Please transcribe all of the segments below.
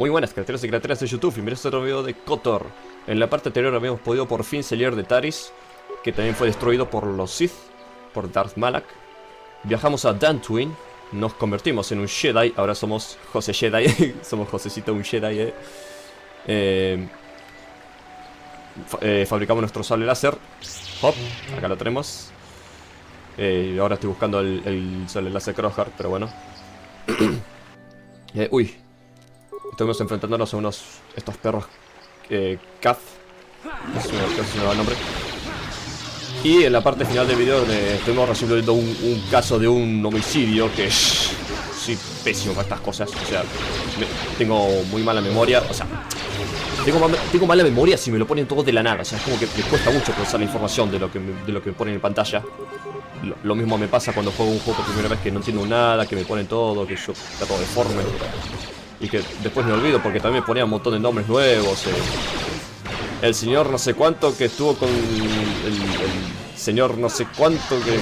Muy buenas criaturas y criaturas de YouTube, y bienvenidos a otro video de Kotor. En la parte anterior habíamos podido por fin salir de Taris, que también fue destruido por los Sith, por Darth Malak. Viajamos a Dantooine, nos convertimos en un Jedi, ahora somos José Jedi, somos Josecito un Jedi. Fabricamos nuestro sable láser, hop, acá lo tenemos. Ahora estoy buscando el sable láser Crosshair, pero bueno. Uy. Estuvimos enfrentándonos a estos perros Caz. No sé si me va el nombre. Y en la parte final del video estuvimos resolviendo un caso de un homicidio que soy pésimo para estas cosas. O sea, tengo muy mala memoria. O sea, tengo mala memoria si me lo ponen todo de la nada. O sea, es como que me cuesta mucho procesar la información de lo que me ponen en pantalla. Lo mismo me pasa cuando juego un juego por primera vez, que no entiendo nada, que me ponen todo, que yo está todo deforme. Y que después me olvido porque también me ponía un montón de nombres nuevos. El señor no sé cuánto que estuvo con el señor no sé cuánto que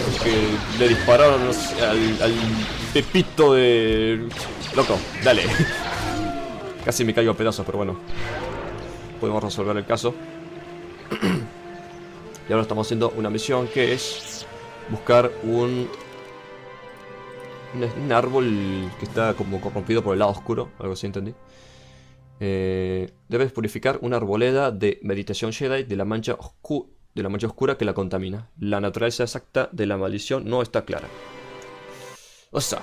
le dispararon, no sé, al pepito de... Loco, dale. Casi me caigo a pedazos, pero bueno. Podemos resolver el caso. Y ahora estamos haciendo una misión que es buscar un árbol que está como corrompido por el lado oscuro, algo así entendí. Debes purificar una arboleda de meditación Jedi de la mancha oscura que la contamina. La naturaleza exacta de la maldición no está clara. O sea.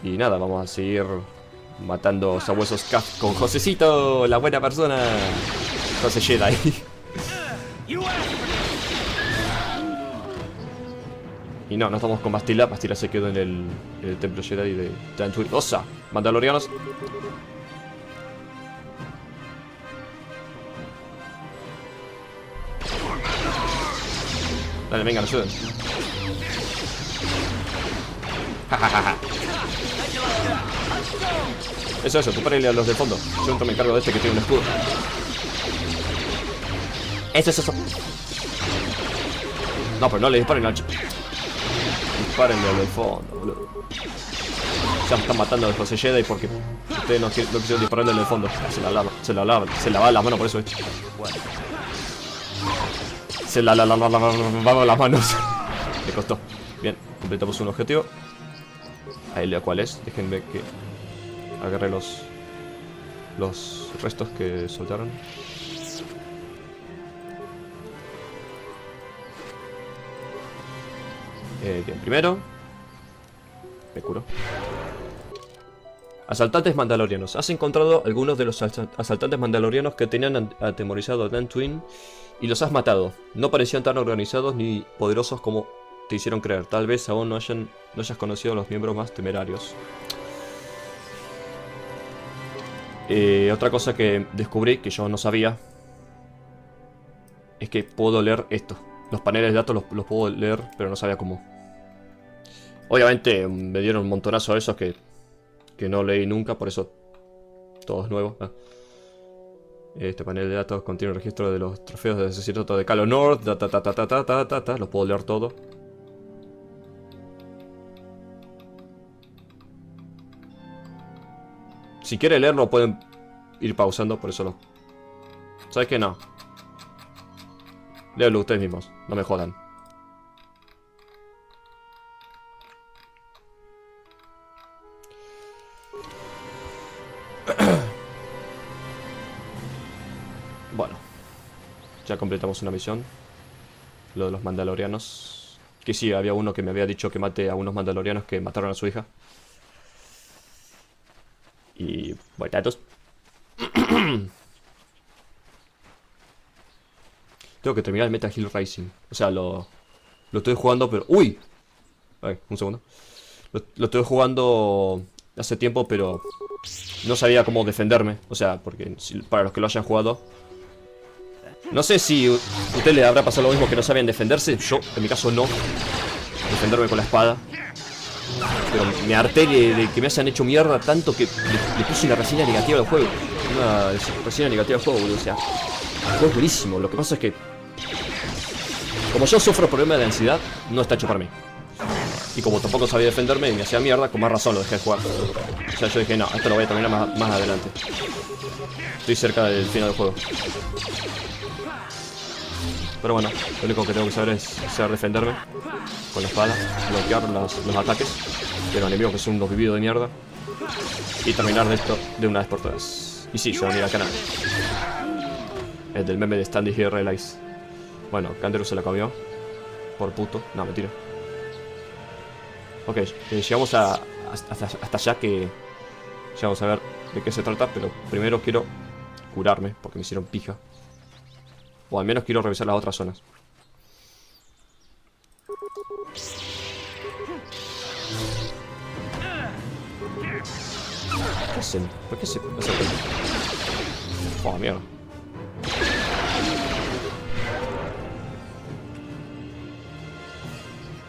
Y nada, vamos a seguir matando sabuesos Caz con Josecito, la buena persona. José Jedi. Y no estamos con Bastila. Bastila se quedó en el templo Jedi de Dantooine. ¡Osa! Mandalorianos. Dale, venga, nos ayuden. Eso, tú párale a los del fondo. Yo me encargo de este que tiene un escudo. Eso. No, pero no le disparen al dispárenle al del fondo, boludo. Ya me están matando a José Jedi porque ustedes no quisieron dispararle al del fondo. Se lavaban las manos por eso. Se lavaban las manos. Le costó. Bien, completamos un objetivo. Ahí leo cuál es. Déjenme que agarre los restos que soltaron. Bien, primero me curo. Asaltantes mandalorianos. Has encontrado algunos de los asaltantes mandalorianos que tenían atemorizado a Dantooine y los has matado. No parecían tan organizados ni poderosos como te hicieron creer. Tal vez aún no hayas conocido a los miembros más temerarios. Otra cosa que descubrí que yo no sabía es que puedo leer esto. Los paneles de datos los puedo leer, pero no sabía cómo. Obviamente me dieron un montonazo de esos que no leí nunca, por eso todo es nuevo. Este panel de datos contiene un registro de los trofeos de asesinato de Calo North. Los puedo leer todo. Si quieren leerlo pueden ir pausando, por eso lo... ¿Sabes qué? No. Léanlo ustedes mismos, no me jodan. Bueno, ya completamos una misión. Lo de los mandalorianos. Que sí, había uno que me había dicho que mate a unos mandalorianos que mataron a su hija. Y... bueno, datos. Tengo que terminar el Metal Gear Rising. O sea, lo estoy jugando, pero... ¡Uy! A ver, un segundo. Lo estoy jugando hace tiempo, pero no sabía cómo defenderme. O sea, porque para los que lo hayan jugado, no sé si a usted le habrá pasado lo mismo, que no sabían defenderse. Yo, en mi caso, no. Defenderme con la espada. Pero me harté de que me hayan hecho mierda tanto que le puse una reseña negativa del juego. Una reseña negativa del juego, boludo. O sea, el juego es buenísimo. Lo que pasa es que, como yo sufro problemas de ansiedad, no está hecho para mí. Y como tampoco sabía defenderme y me hacía mierda, con más razón lo dejé de jugar. O sea, yo dije, no, esto lo voy a terminar más adelante. Estoy cerca del final del juego. Pero bueno, lo único que tengo que saber es saber defenderme con la espada, bloquear los ataques de los enemigos que son unos vividos de mierda. Y terminar de esto de una vez por todas. Y sí, se va a unir al canal. El del meme de Standing Here Realize. Bueno, Canderu se la comió. Por puto. No, mentira. Ok, llegamos hasta allá que... Ya vamos a ver de qué se trata. Pero primero quiero curarme porque me hicieron pija. O al menos quiero revisar las otras zonas. ¿Qué hacen? ¿Por qué se hacen? Oh, mierda.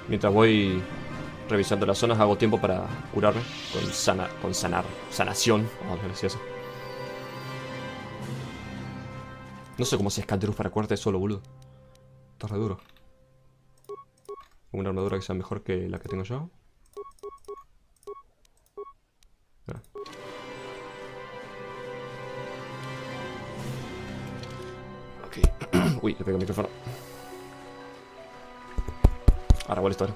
Mientras voy revisando las zonas, hago tiempo para curarme con sanación. Oh, gracioso. No sé cómo se escanterus para curarte solo, boludo. Está re duro. Una armadura que sea mejor que la que tengo yo. Ah. Ok. Uy, le pego el micrófono. Ahora vuelve esto.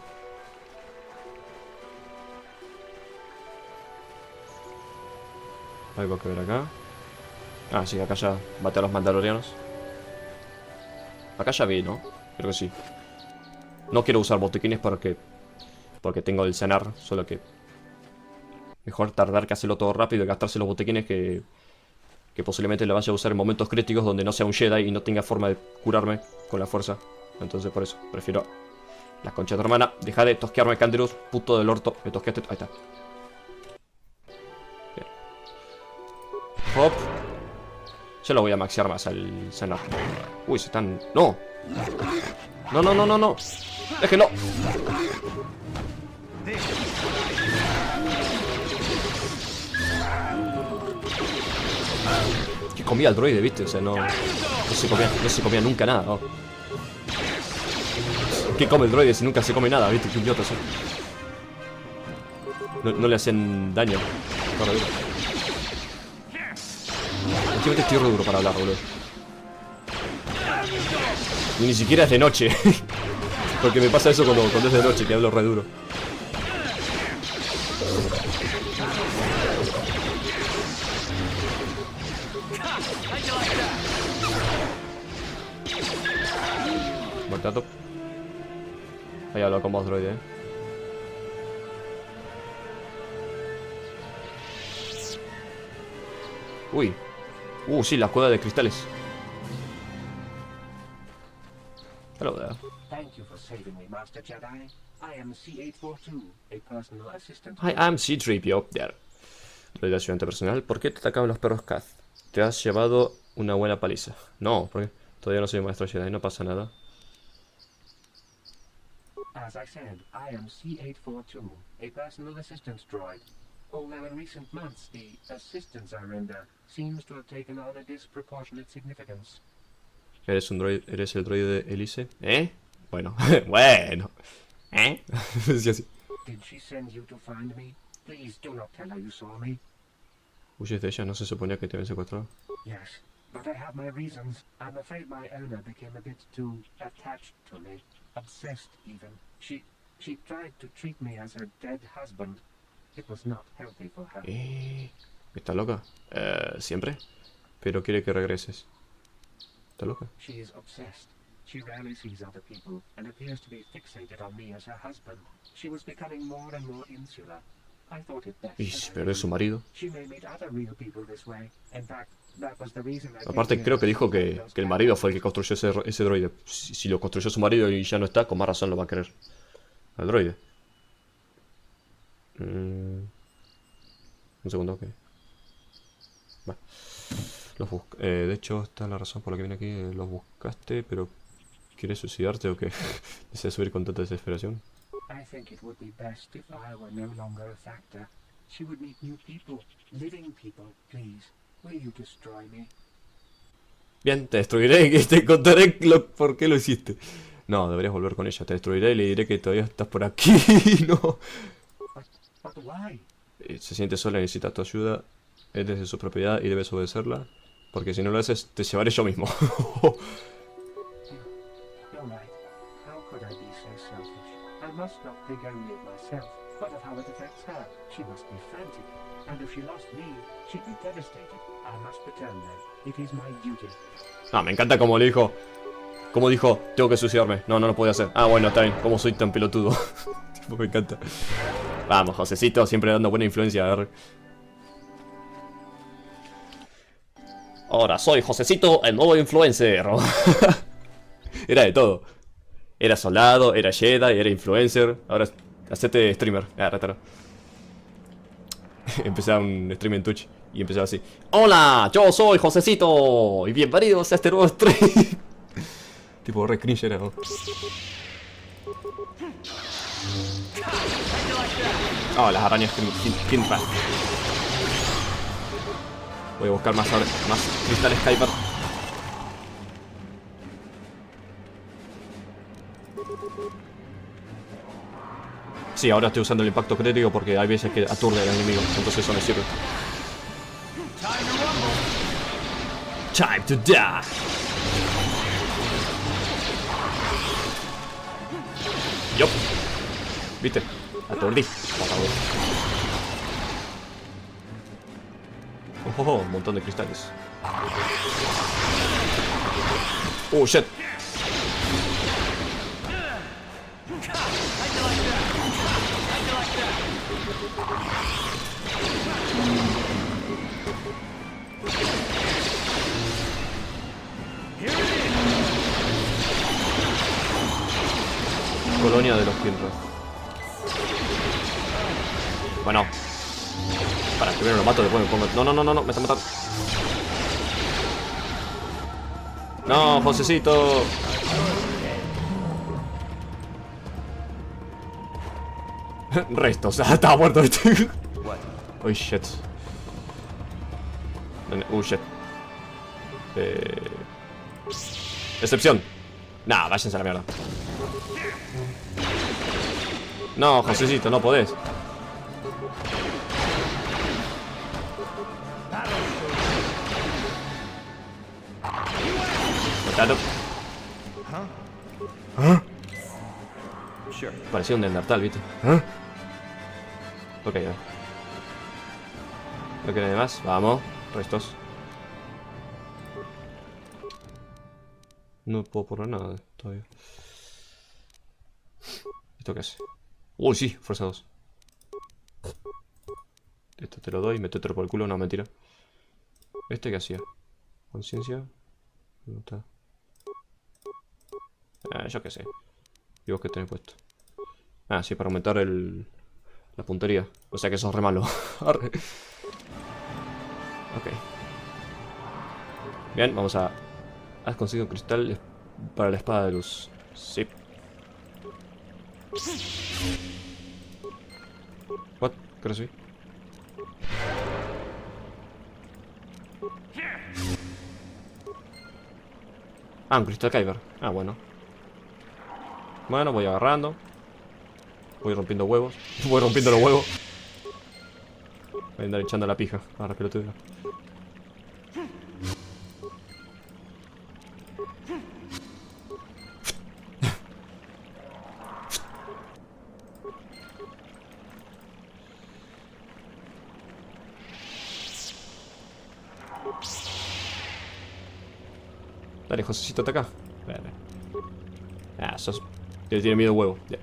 Algo que ver acá. Ah, sí, acá ya bate a los mandalorianos. Acá ya vi, ¿no? Creo que sí. No quiero usar botiquines porque tengo el sanar, solo que mejor tardar que hacerlo todo rápido y gastarse los botiquines que posiblemente lo vaya a usar en momentos críticos donde no sea un Jedi y no tenga forma de curarme con la fuerza. Entonces por eso, prefiero la concha de tu hermana. Deja de tosquearme, Canderus, puto del orto. Me tosqueaste. Ahí está. Bien. Hop. Yo lo voy a maxear más al sanar. Uy, se están... ¡No! ¡No, no, no, no, no! ¡Déjenlo! Que comía el droide, ¿viste? O sea, no se comía nunca nada, ¿no? ¿Qué come el droide si nunca se come nada, viste? Qué idiotas son. No le hacen daño. Últimamente estoy re duro para hablar, boludo. Ni siquiera es de noche. Porque me pasa eso cuando es de noche, que hablo re duro. Muertato. Ahí hablo con vos, droide, Uy. Sí, la cueva de cristales. Hello there. Thank you for saving me, Master Jedi. I am C842, a personal assistant. I am C3PO. There. Droide ayudante personal. ¿Por qué te atacaban los perros Cath? Te has llevado una buena paliza. No, porque todavía no soy maestro Jedi, no pasa nada. As I said, I am C842, a personal assistance droid. Although in recent months the assistance I render seems to have taken on a disproportionate significance. ¿Eres un droide? ¿Eres el droide de Elise? ¿Eh? Bueno, bueno. ¿Eh? Sí, así. Did she send you to find me? Please do not tell her you saw me. ¿Huyes de ella? ¿No se suponía que te habían secuestrado? Yes, but I have my reasons. I'm afraid my owner became a bit too attached to me. Obsessed, even. She tried to treat me as her dead husband. It was not healthy for her. ¿Está loca? ¿Siempre? Pero quiere que regreses. ¿Está loca? She is obsessed. She rarely sees other people and appears to be fixated on me as her husband. She was becoming more and more insular. I thought it best. ¿Y si perdió su marido? She may meet other real people this way. In fact, that was the reason I Aparte creo que dijo que el marido fue el que construyó ese droide. Si lo construyó su marido y ya no está, con más razón lo va a querer al droide. Un segundo, ok. Va. De hecho, esta es la razón por la que vine aquí. Los buscaste, pero ¿quieres suicidarte o qué? ¿Deseas subir con tanta desesperación? I think it would be best if I were no longer a factor. She would meet new people, living people. Please, will you destroy me? Bien, te destruiré y te contaré por qué lo hiciste. No, deberías volver con ella. Te destruiré y le diré que todavía estás por aquí. No. But why? Se siente sola y necesita tu ayuda. Es desde su propiedad y debes obedecerla. Porque si no lo haces, te llevaré yo mismo. You're right. How could I be so selfish? I must not think only of myself, but of how it affects her. She must be frantic. And if she lost me, she'd be devastated. I must return then. It is my duty. Ah, me encanta como le dijo. Como dijo, tengo que suicidarme. No, no lo puedo hacer. Ah, bueno, está bien. ¿Cómo soy tan pelotudo? Tipo, me encanta. Vamos, Josecito, siempre dando buena influencia, Garry. Ahora soy Josecito, el nuevo influencer. Era de todo. Era soldado, era Jedi, era influencer. Ahora hacete streamer. Ah, retaro. Empezaba un stream en Twitch y empezaba así. Hola, yo soy Josecito y bienvenidos a este nuevo stream. Tipo re cringe era, ¿no? Oh, las arañas Kinpa. Voy a buscar más cristales Kuiper. Sí, ahora estoy usando el impacto crítico porque hay veces que aturde al enemigo, entonces eso me sirve. Time to die. Yup. ¿Viste? Aturdí. Oh, un montón de cristales. Oh, shit. Colonia de los Kinra. Bueno. Para, primero lo mato, después me pongo... No, no, no, no, no, me está matando. No, Josecito. Restos, estaba muerto este. Oh shit. Oh shit. Excepción. Nah, váyanse a la mierda. No, Josecito, no podés. Matalo. ¿Ah? Parecía un Neandertal, ¿viste? ¿Ah? Ok, ya. ¿No queda nada más? Vamos, restos. No puedo poner nada todavía. ¿Esto qué hace? Uy, sí, fuerza 2. Esto te lo doy, métetelo por el culo, no, mentira. ¿Este qué hacía? Conciencia. ¿Dónde está? Yo qué sé. ¿Y vos qué tenés puesto? Ah, sí, para aumentar la puntería. O sea que sos re malo. Ok. Bien, vamos a... Has conseguido un cristal para la espada de luz. Sí. What? ¿Qué recibí? Ah, un cristal Kyber. Ah, bueno. Bueno, voy agarrando. Voy rompiendo huevos. Voy rompiendo los huevos. Voy a andar echando la pija. Ahora pelotudo. Dale, Josecito, ataca. Vale. Ah, sos... Le tiene miedo huevo. Ya.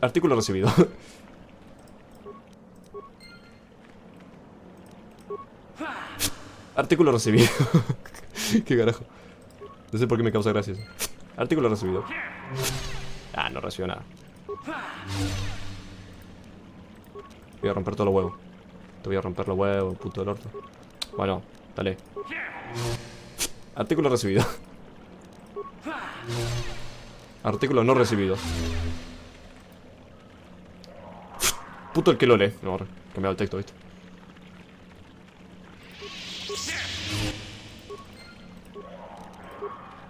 Artículo recibido. Artículo recibido. Qué carajo. No sé por qué me causa gracia eso. Artículo recibido. Ah, no recibió nada. Voy a romper todos los huevos. Te voy a romper los huevos, puto del orto. Bueno, dale. Artículo recibido. Artículo no recibido. Puto el que lo lee. No, cambiado el texto, ¿viste?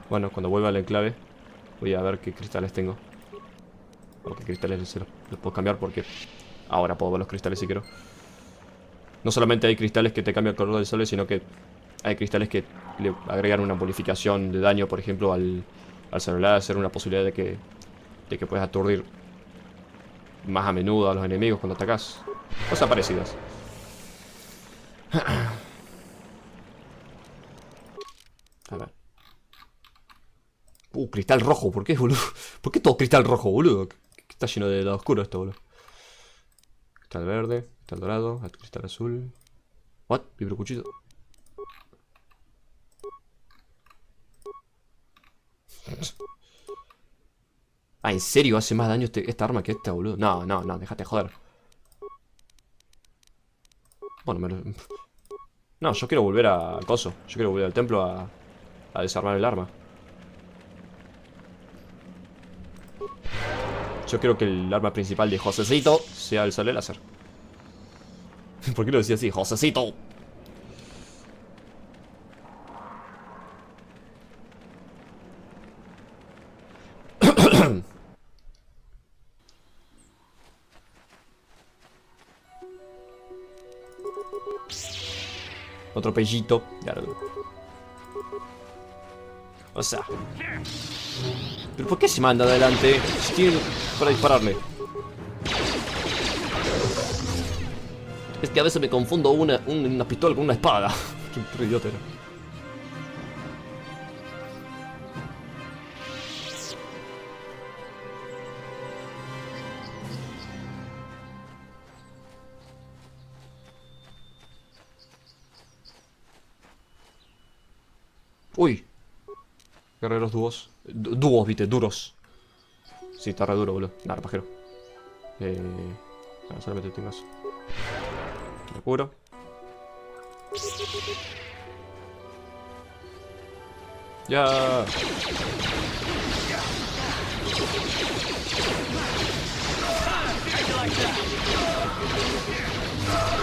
Bueno, cuando vuelva al enclave voy a ver qué cristales tengo. O qué cristales los puedo cambiar, porque ahora puedo ver los cristales si quiero. No solamente hay cristales que te cambian el color del sol, sino que hay cristales que le agregan una bonificación de daño, por ejemplo, al celular, hacer una posibilidad de que puedas aturdir más a menudo a los enemigos cuando atacas. Cosas parecidas. A ver. Cristal rojo, ¿por qué, boludo? ¿Por qué todo cristal rojo, boludo? Está lleno de lado oscuro esto, boludo. Cristal verde, cristal dorado, cristal azul. What? Vibrocuchillo. Ah, ¿en serio hace más daño esta arma que esta, boludo? No, no, no, déjate joder. Bueno, no, yo quiero volver a coso. Yo quiero volver al templo a desarmar el arma. Yo quiero que el arma principal de Josecito sea el sable láser. ¿Por qué lo decía así? ¡Josecito! Otro pellito. O sea. ¿Pero por qué se manda adelante? Si tiene para dispararle. Es que a veces me confundo una pistola con una espada. Qué idiota era. Uy. Guerreros dúos. Dúos, viste, duros. Sí, está re duro, boludo. Nada, pajero. No, solamente tengo eso. Me cubro. Ya.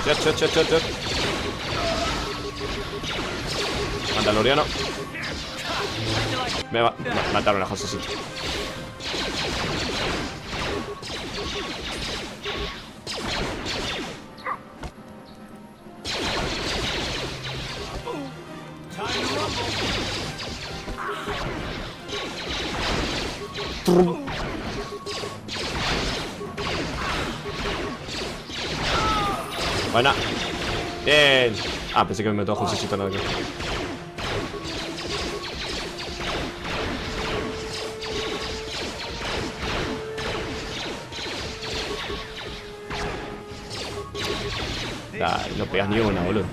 Chat. Mandaloriano. Me va. No, mataron a Josecito. Buena. Bien. Ah, pensé que me mató a Josecito nada que. Ay, no pegas ni una, boludo.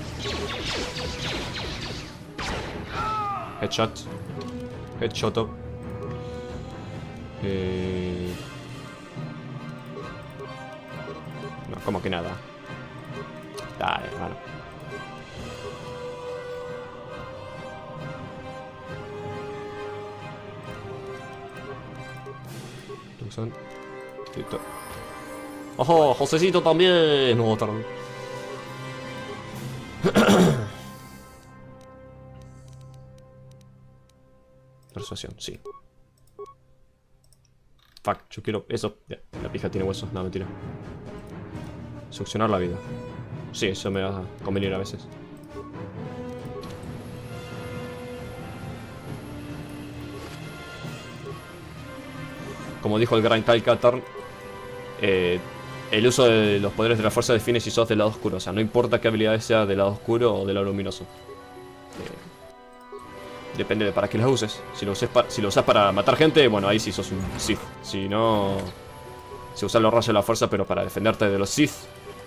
Headshot. Headshoto. No, como que nada. Dale, hermano. Listo. ¡Ojo! ¡Josecito también! No, tarde. Persuasión, sí. Fuck, yo quiero eso. Yeah, la pija tiene huesos, no, mentira. Succionar la vida. Sí, eso me va a convenir a veces. Como dijo el gran Kyle Katarn, el uso de los poderes de la fuerza define si sos del lado oscuro. O sea, no importa qué habilidades sea del lado oscuro o del lado luminoso. Depende de para qué las uses. Si lo usas para matar gente, bueno, ahí sí sos un Sith. Si no, si usas los rayos de la fuerza pero para defenderte de los Sith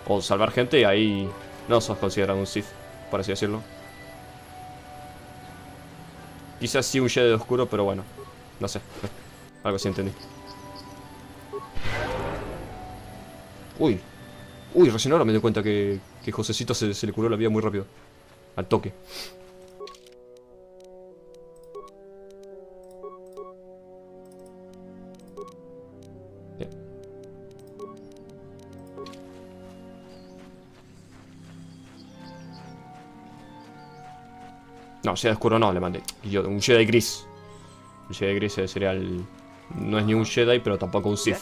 o salvar gente, ahí no sos considerado un Sith, por así decirlo. Quizás sí un Jedi oscuro, pero bueno, no sé. Algo así entendí. Uy, recién ahora me doy cuenta que Josecito se le curó la vida muy rápido. Al toque. Bien. No, Jedi oscuro no, le mandé. Y yo, un Jedi gris. El Jedi gris sería el... No es ni un Jedi, pero tampoco un Sith.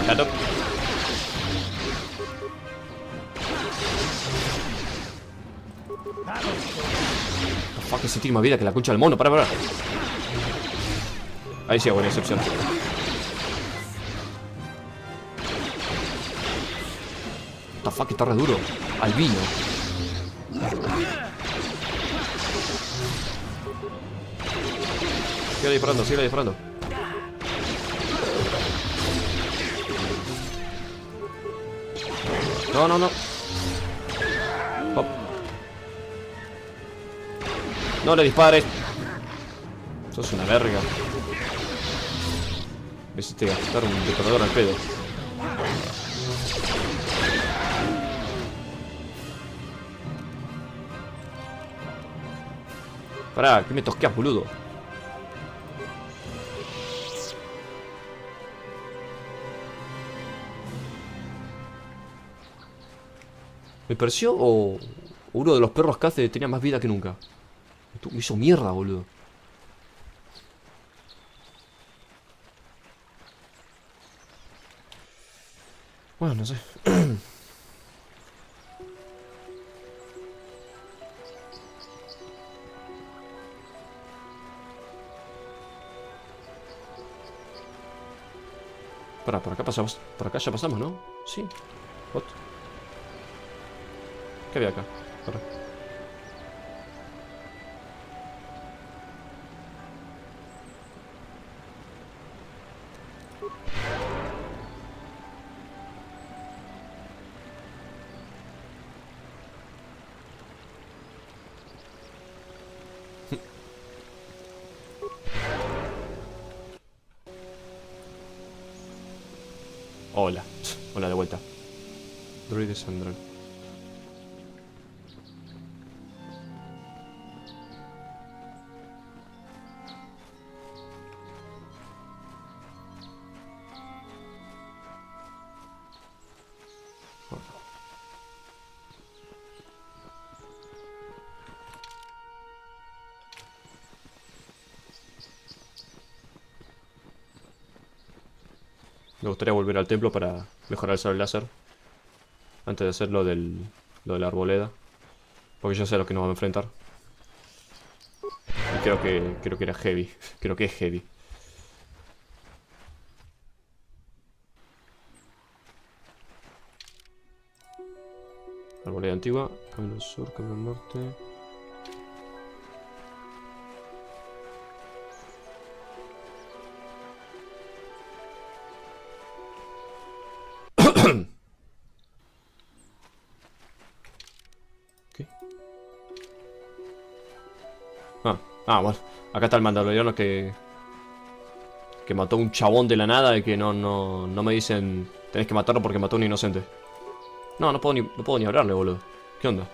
Claro. Fuck, ese tiene más vida que la concha del mono. Para. Ahí sí hago una excepción. What the fuck, está re duro. Albino. Sigue disparando, sigue disparando. No, no, no. Hop. No le dispares. Sos una verga. Me hiciste gastar un detonador al pedo. Pará, ¿qué me tosqueas, boludo? Me pareció o uno de los perros cace tenía más vida que nunca. Me hizo mierda, boludo. Bueno, no sé. Pará, por acá pasamos. Por acá ya pasamos, ¿no? Sí. What? ¿Qué había acá? Pará. Hola. Hola de vuelta. Droides Sandra. Me gustaría volver al templo para mejorar el sable láser. Antes de hacer lo de la arboleda. Porque yo sé a lo que nos vamos a enfrentar. Y creo que era heavy. Creo que es heavy. Arboleda antigua. Camino al sur, camino al norte. ¿Qué? Bueno. Acá está el mandaloriano que mató a un chabón de la nada y que no me dicen tenés que matarlo porque mató a un inocente. No puedo ni hablarle, boludo. ¿Qué onda?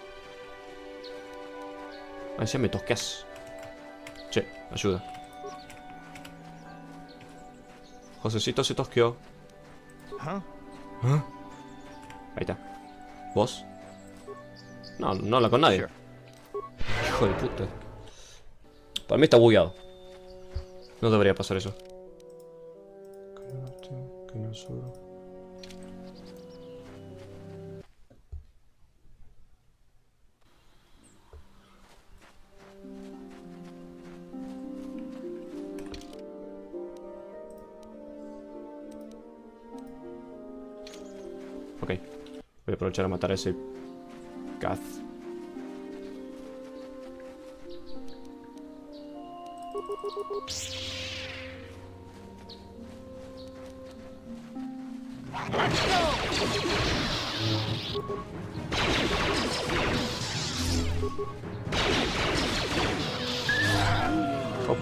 A ver, me tosqueas. Che, ayuda. Josecito se tosqueó. ¿Ah? Ahí está. ¿Vos? No habla con nadie. Hijo de puta. Para mí está bugueado. No debería pasar eso. Ok. Voy a aprovechar a matar a ese Kath. Oh.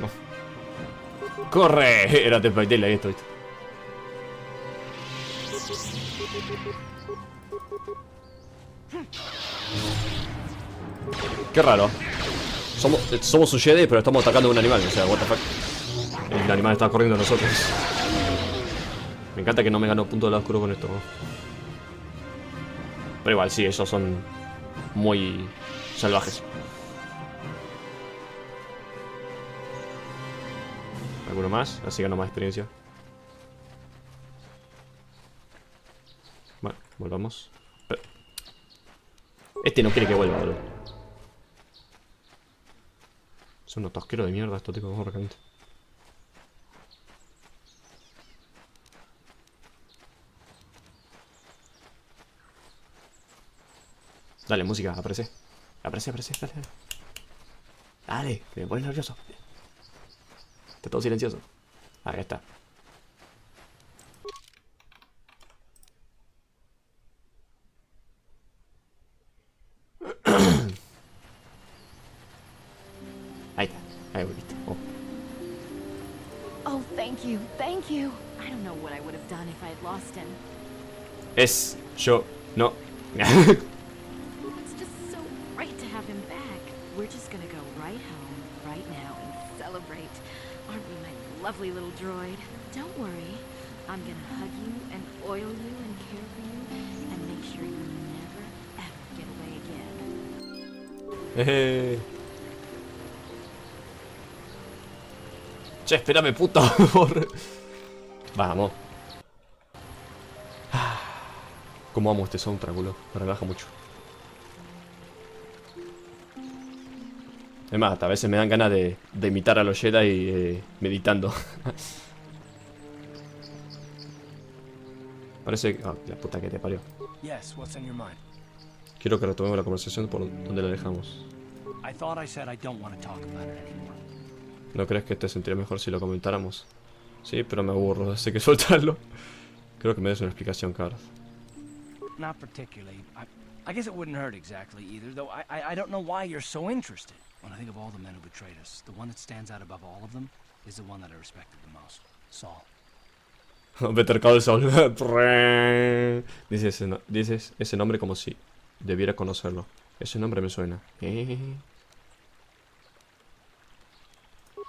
No. ¡Corre! Era Temple Daylight esto, ¿viste? Qué raro. Somos un Jedi, pero estamos atacando a un animal. O sea, what the fuck. El animal está corriendo a nosotros. Me encanta que no me ganó punto de lado oscuro con esto, ¿no? Pero igual, sí, esos son muy salvajes. ¿Alguno más? Así gano más experiencia. Bueno, volvamos. Pero... este no quiere que vuelva, boludo. Son unos tosqueros de mierda estos tipos, realmente. Dale, música, aparece. Aparece, dale, dale. Dale, que me pones nervioso. Está todo silencioso. Ahí está. Ahí está. Ahí volviste. Oh. Oh, thank you, thank you. I don't know what I would have done if I had lost him. Es yo no. It's just so great to have him back. We're just gonna go right home, right now, and celebrate. Aren't we, my lovely little droid? Don't worry. I'm gonna hug you and oil you and care for you and make sure you never, ever get away again. Che, espérame, puta. Vamos. Cómo amo este soundtrack, boludo. Me relaja mucho. Es más, a veces me dan ganas de imitar a los Jedi meditando. Parece que... ah, la puta que te parió. Yes, what's on your mind? Quiero que retomemos la conversación por donde la dejamos. I thought I said I don't want to talk about it anymore. ¿No crees que te sentiría mejor si lo comentáramos? Sí, pero me aburro, así que soltarlo. Creo que me des una explicación, Carl. Not particularly. I guess it wouldn't hurt exactly either, though I don't know why you're so interested. When I think of all the men who betrayed us, the one that stands out above all of them is the one that I respected the most, Saul. Better Call Saul. Dices ese nombre como si debiera conocerlo. Ese nombre me suena.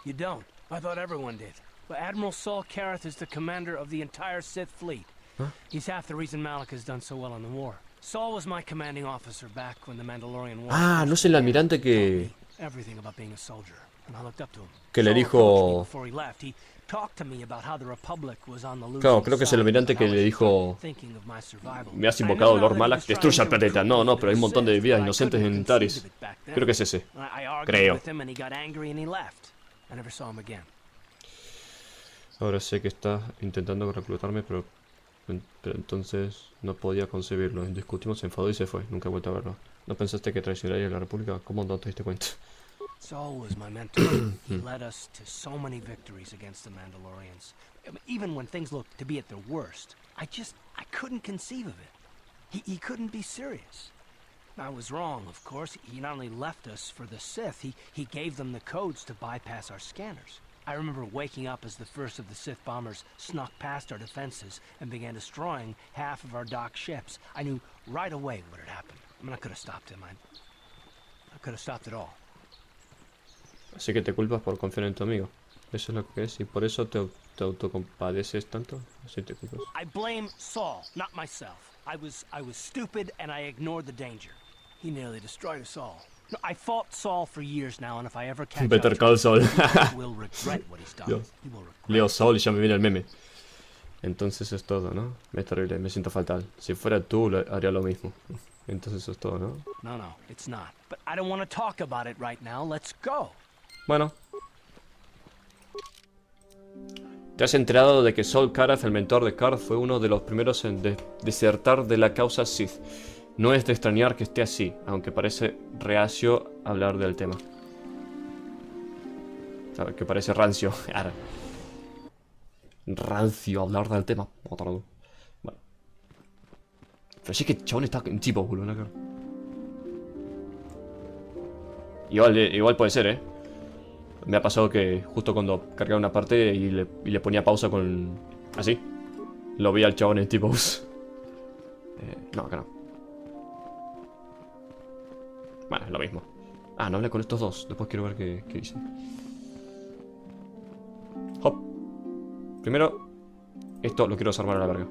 You don't? I thought everyone did. But Admiral Saul Karath is the commander of the entire Sith fleet. Huh? He's half the reason Malak has done so well in the war. Saul was my commanding officer back when the Mandalorian War. Ah, no es el almirante que... everything about being a soldier, and I looked up to him. Que le dijo... Before he left, he talked to me about how the Republic was on the losing Claro, creo que es el almirante que le dijo... Me has invocado, Lord Malak, destruya el planeta. No, no, pero hay un montón de vidas inocentes en Taris. Creo que es ese. Creo. Ahora sé que está intentando reclutarme, pero entonces no podía concebirlo. Discutimos, se enfadó y se fue. Nunca he vuelto a verlo. ¿No pensaste que traicionaría a la República? ¿Cómo no te diste cuenta? Saul was my mentor. He led us to so many victories against the Mandalorians. Even when things looked to be at their worst, I couldn't conceive of it. He couldn't be serious. I was wrong, of course. He not only left us for the Sith, he gave them the codes to bypass our scanners. I remember waking up as the first of the Sith bombers snuck past our defenses and began destroying half of our docked ships. I knew right away what had happened. I mean, I could have stopped him. I could have stopped it all. Así que te culpas por confiar en tu amigo. Eso es lo que es, y por eso te autocompadeces tanto. Así te culpas. I blame Saul, not myself. I was stupid and I ignored the danger. He nearly destroyed us all. No, I fought Saul for years now, and if I ever catch Better Call Saul. he will regret what he's done. He will regret. Leo Saul y ya me viene el meme. Entonces es todo, ¿no? Es terrible, me siento fatal. Si fuera tú, haría lo mismo. Entonces eso es todo, ¿no? No, it's not. But I don't want to talk about it right now. Let's go. Bueno. ¿Te has enterado de que Saul Karath, el mentor de Karth, fue uno de los primeros en desertar de la causa Sith? No es de extrañar que esté así, aunque parece reacio hablar del tema. Claro, que parece rancio. Rancio hablar del tema. Bueno. Pero sí que el chabón está en tipo, boludo, ¿no? Igual puede ser, Me ha pasado que justo cuando cargaba una parte y le ponía pausa con... así. Lo vi al chabón en tipo. No, acá no. Bueno, es lo mismo. Ah, no hablé con estos dos. Después quiero ver qué dicen. Hop. Primero, esto lo quiero desarmar a la verga.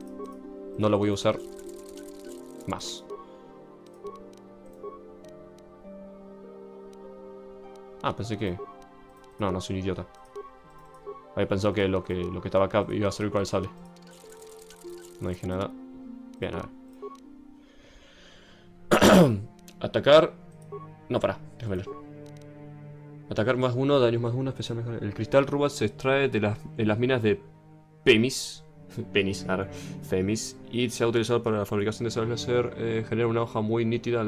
No lo voy a usar más. Ah, pensé que... No, no soy un idiota. Había pensado que lo que estaba acá iba a servir para el sable. No dije nada. Bien, a ver. Atacar... No, pará, déjame leer. Atacar +1, daños +1, especial mejor. El cristal rubas se extrae de las minas de Pemis. Femis. Y se ha utilizado para la fabricación de sables láser. Genera una hoja muy nítida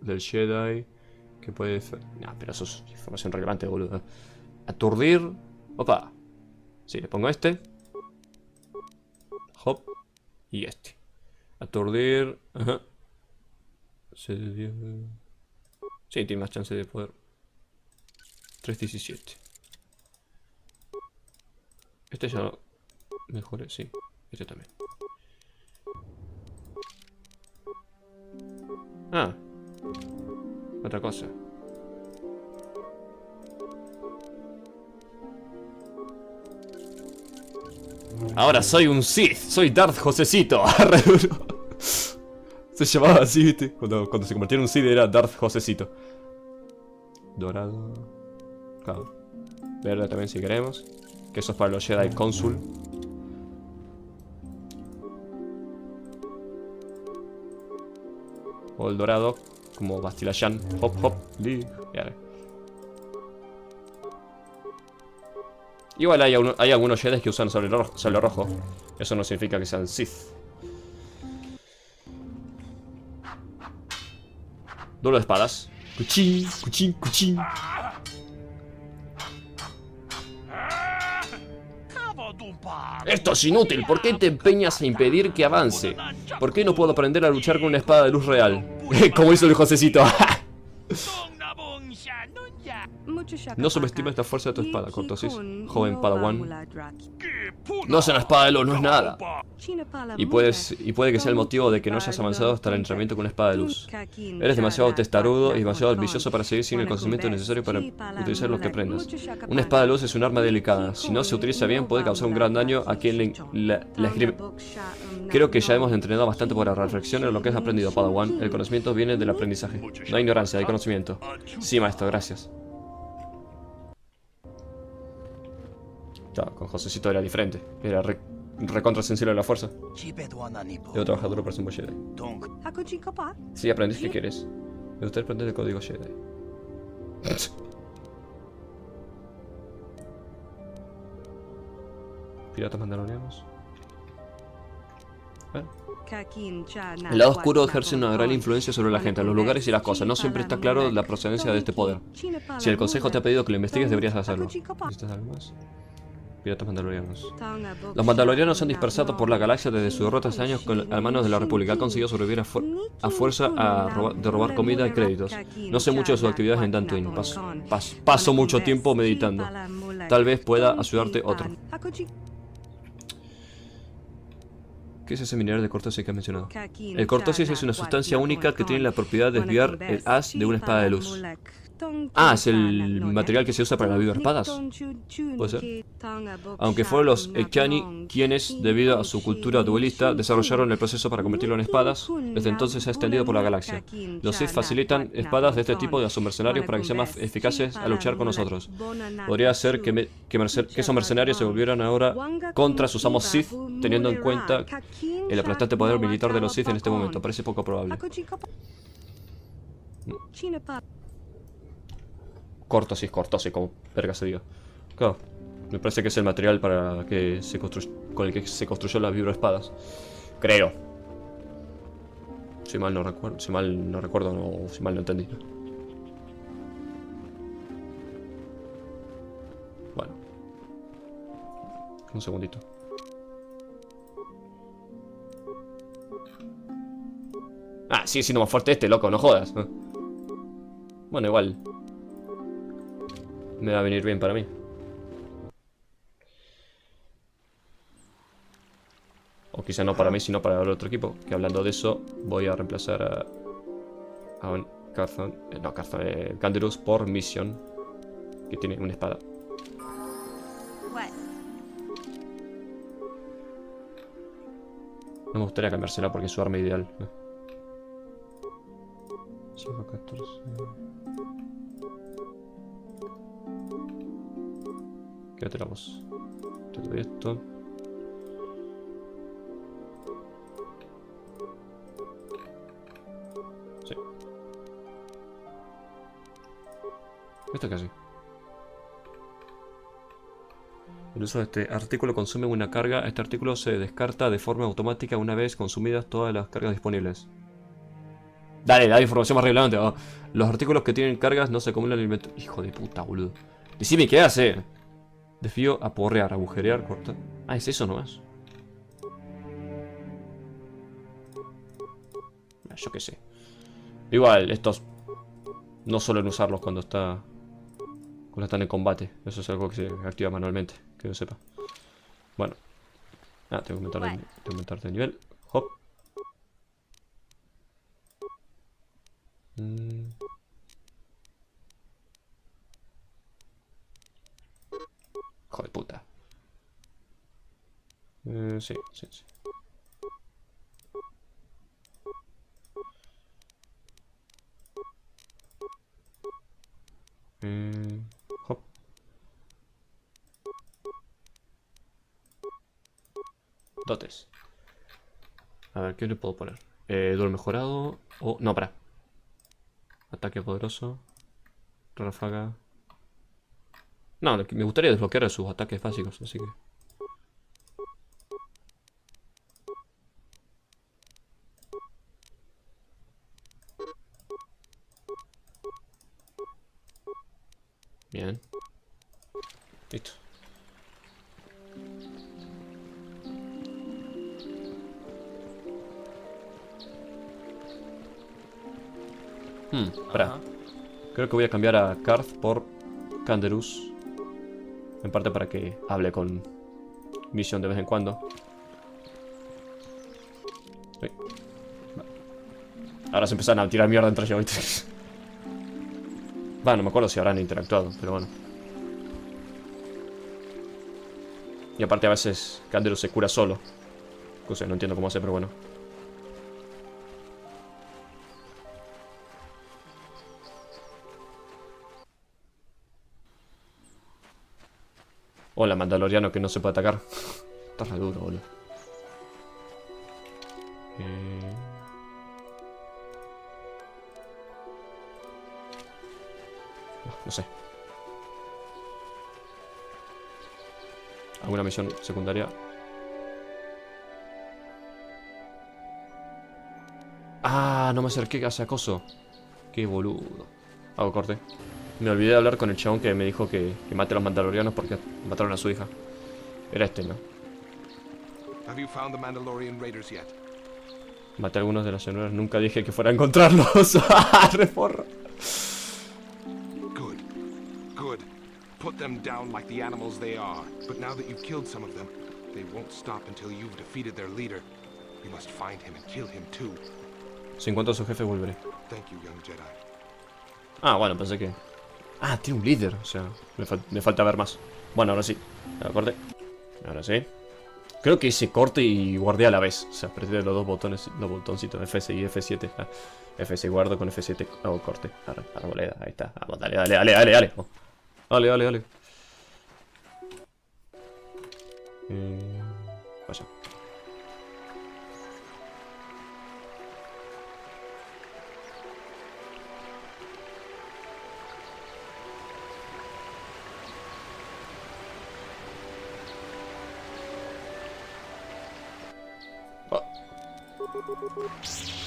del Jedi. Que puede... No, pero eso es información relevante, boludo. Aturdir. Opa. Sí, le pongo este. Hop. Y este. Aturdir. Ajá. Sí, tiene más chance de poder. 3.17. Este ya lo mejoré, sí. Este también. Ah. Otra cosa. Ahora soy un Sith. Soy Darth Josecito. Se llamaba así, ¿viste? Cuando se convirtió en un Sith era Darth Josecito. Dorado. Claro. Verde también si queremos. Que eso es para los Jedi Cónsul. O el dorado. Como Bastilayan. Hop, hop. Y ahora. Igual hay algunos Jedi que usan sable rojo. Eso no significa que sean Sith. Duelo de espadas. Cuchín, cuchín, cuchín. Esto es inútil. ¿Por qué te empeñas a impedir que avance? ¿Por qué no puedo aprender a luchar con una espada de luz real? Como hizo el Josecito. No subestimes la fuerza de tu espada, Cortosis, joven Padawan. No es una espada de luz, no es nada. Y puede que sea el motivo de que no hayas avanzado hasta el entrenamiento con una espada de luz. Eres demasiado testarudo y demasiado ambicioso para seguir sin el conocimiento necesario para utilizar lo que aprendas. Una espada de luz es un arma delicada. Si no se utiliza bien, puede causar un gran daño a quien la esgrime. Creo que ya hemos entrenado bastante para reflexionar en lo que has aprendido, Padawan. El conocimiento viene del aprendizaje. No hay ignorancia, hay conocimiento. Sí, maestro, gracias. Con Josecito era diferente. Era recontra sensible a la fuerza. Debo trabajar duro para ser un Jedi. Sí, aprendes que quieres. Me gustaría aprender el código Jedi. Piratas mandalorianos. El lado oscuro ejerce una gran influencia sobre la gente, los lugares y las cosas. No siempre está claro la procedencia de este poder. Si el consejo te ha pedido que lo investigues, deberías hacerlo. ¿Necesitas algo más? Piratas mandalorianos. Los mandalorianos se han dispersado por la galaxia desde su derrota hace años a manos de la República. Han conseguido sobrevivir a fuerza de robar comida y créditos. No sé mucho de sus actividades en Tatooine. Paso mucho tiempo meditando. Tal vez pueda ayudarte otro. ¿Qué es ese mineral de cortosis que has mencionado? El cortosis es una sustancia única que tiene la propiedad de desviar el haz de una espada de luz. Ah, es el material que se usa para las vibroespadas. ¿Puede ser? Aunque fueron los Echani quienes, debido a su cultura duelista, desarrollaron el proceso para convertirlo en espadas, desde entonces se ha extendido por la galaxia. Los Sith facilitan espadas de este tipo a sus mercenarios para que sean más eficaces al luchar con nosotros. Podría ser que esos mercenarios se volvieran ahora contra sus amos Sith, teniendo en cuenta el aplastante poder militar de los Sith en este momento. Parece poco probable. Cortosis, como verga se diga. Claro, me parece que es el material para que con el que se construyó las vibroespadas. Creo. Si mal no recuerdo, si mal no entendí. Bueno. Un segundito. Ah, sigue siendo más fuerte este, loco, no jodas. Bueno, igual. Me va a venir bien para mí. O quizá no para mí, sino para el otro equipo. Que hablando de eso, voy a reemplazar a un Carzon, no, Carzon, Canderus por Mission, que tiene una espada. What? No me gustaría cambiársela porque es su arma ideal. 5, 14. Quédate la voz. Te doy esto. Sí. ¿Esto qué hace? El uso de este artículo consume una carga. Este artículo se descarta de forma automática una vez consumidas todas las cargas disponibles. Dale, dale información más relevante. Oh. Los artículos que tienen cargas no se acumulan en el inventario. Hijo de puta, boludo. Decime qué hace. Desafío a porrear, agujerear, cortar. Ah, es eso nomás. Yo qué sé. Igual, estos no suelen usarlos cuando están en combate. Eso es algo que se activa manualmente. Que yo sepa. Bueno. Ah, tengo que aumentar de nivel. Hop. Hijo de puta. Sí. Hop. Dotes. A ver, ¿qué le puedo poner? Duelo mejorado. O. No, para. Ataque poderoso. Ráfaga. No, me gustaría desbloquear sus ataques básicos, así que. Bien. Listo. Espera. Creo que voy a cambiar a Karth por Canderus. En parte para que hable con Mission de vez en cuando. Uy. Ahora se empiezan a tirar mierda entre ellos. No me acuerdo si habrán interactuado, pero bueno. Y aparte a veces Canderus se cura solo. O sea, no entiendo cómo hace, pero bueno. Hola, mandaloriano que no se puede atacar. Está re duro, boludo. No sé. ¿Alguna misión secundaria? Ah, no me acerqué a ese acoso. Qué boludo. Hago corte. Me olvidé de hablar con el chabón que me dijo que mate a los mandalorianos porque mataron a su hija. Era este, ¿no? Have you found the Mandalorian raiders yet? Maté a algunos de las llanuras. Nunca dije que fuera a encontrarlos. Reforro. Good. Good. Put them down like the animals they are. But now that you've killed some of them, they won't stop until you've defeated their leader. You must find him and kill him too. Si encuentro a su jefe, volveré. Thank you, young Jedi. Ah, bueno, pensé que... Ah, tiene un líder. O sea, me falta ver más. Bueno, ahora sí. Corte. Ahora sí. Creo que hice corte y guardé a la vez. O sea, apreté los dos botones, los botoncitos F6 y F7. Ah, F6 guardo, con F7 hago corte. Arboleda, ahí está. Vamos, dale. Vamos. Dale. Vaya.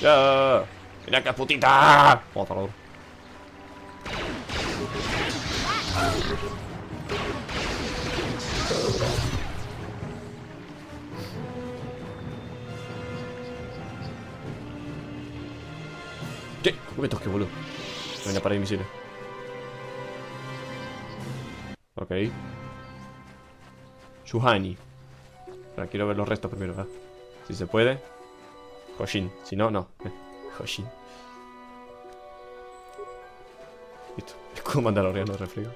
¡Ya! ¡Mira acá, putita! Vamos, por favor. ¿Qué? ¿Cómo me tosqué, boludo? Me viene para invisible. Ok. Juhani. Ahora quiero ver los restos primero, ¿verdad? Si se puede. Hoshin. Si no, no. Hoshin. Listo. Escudo mandaloriano reflejo.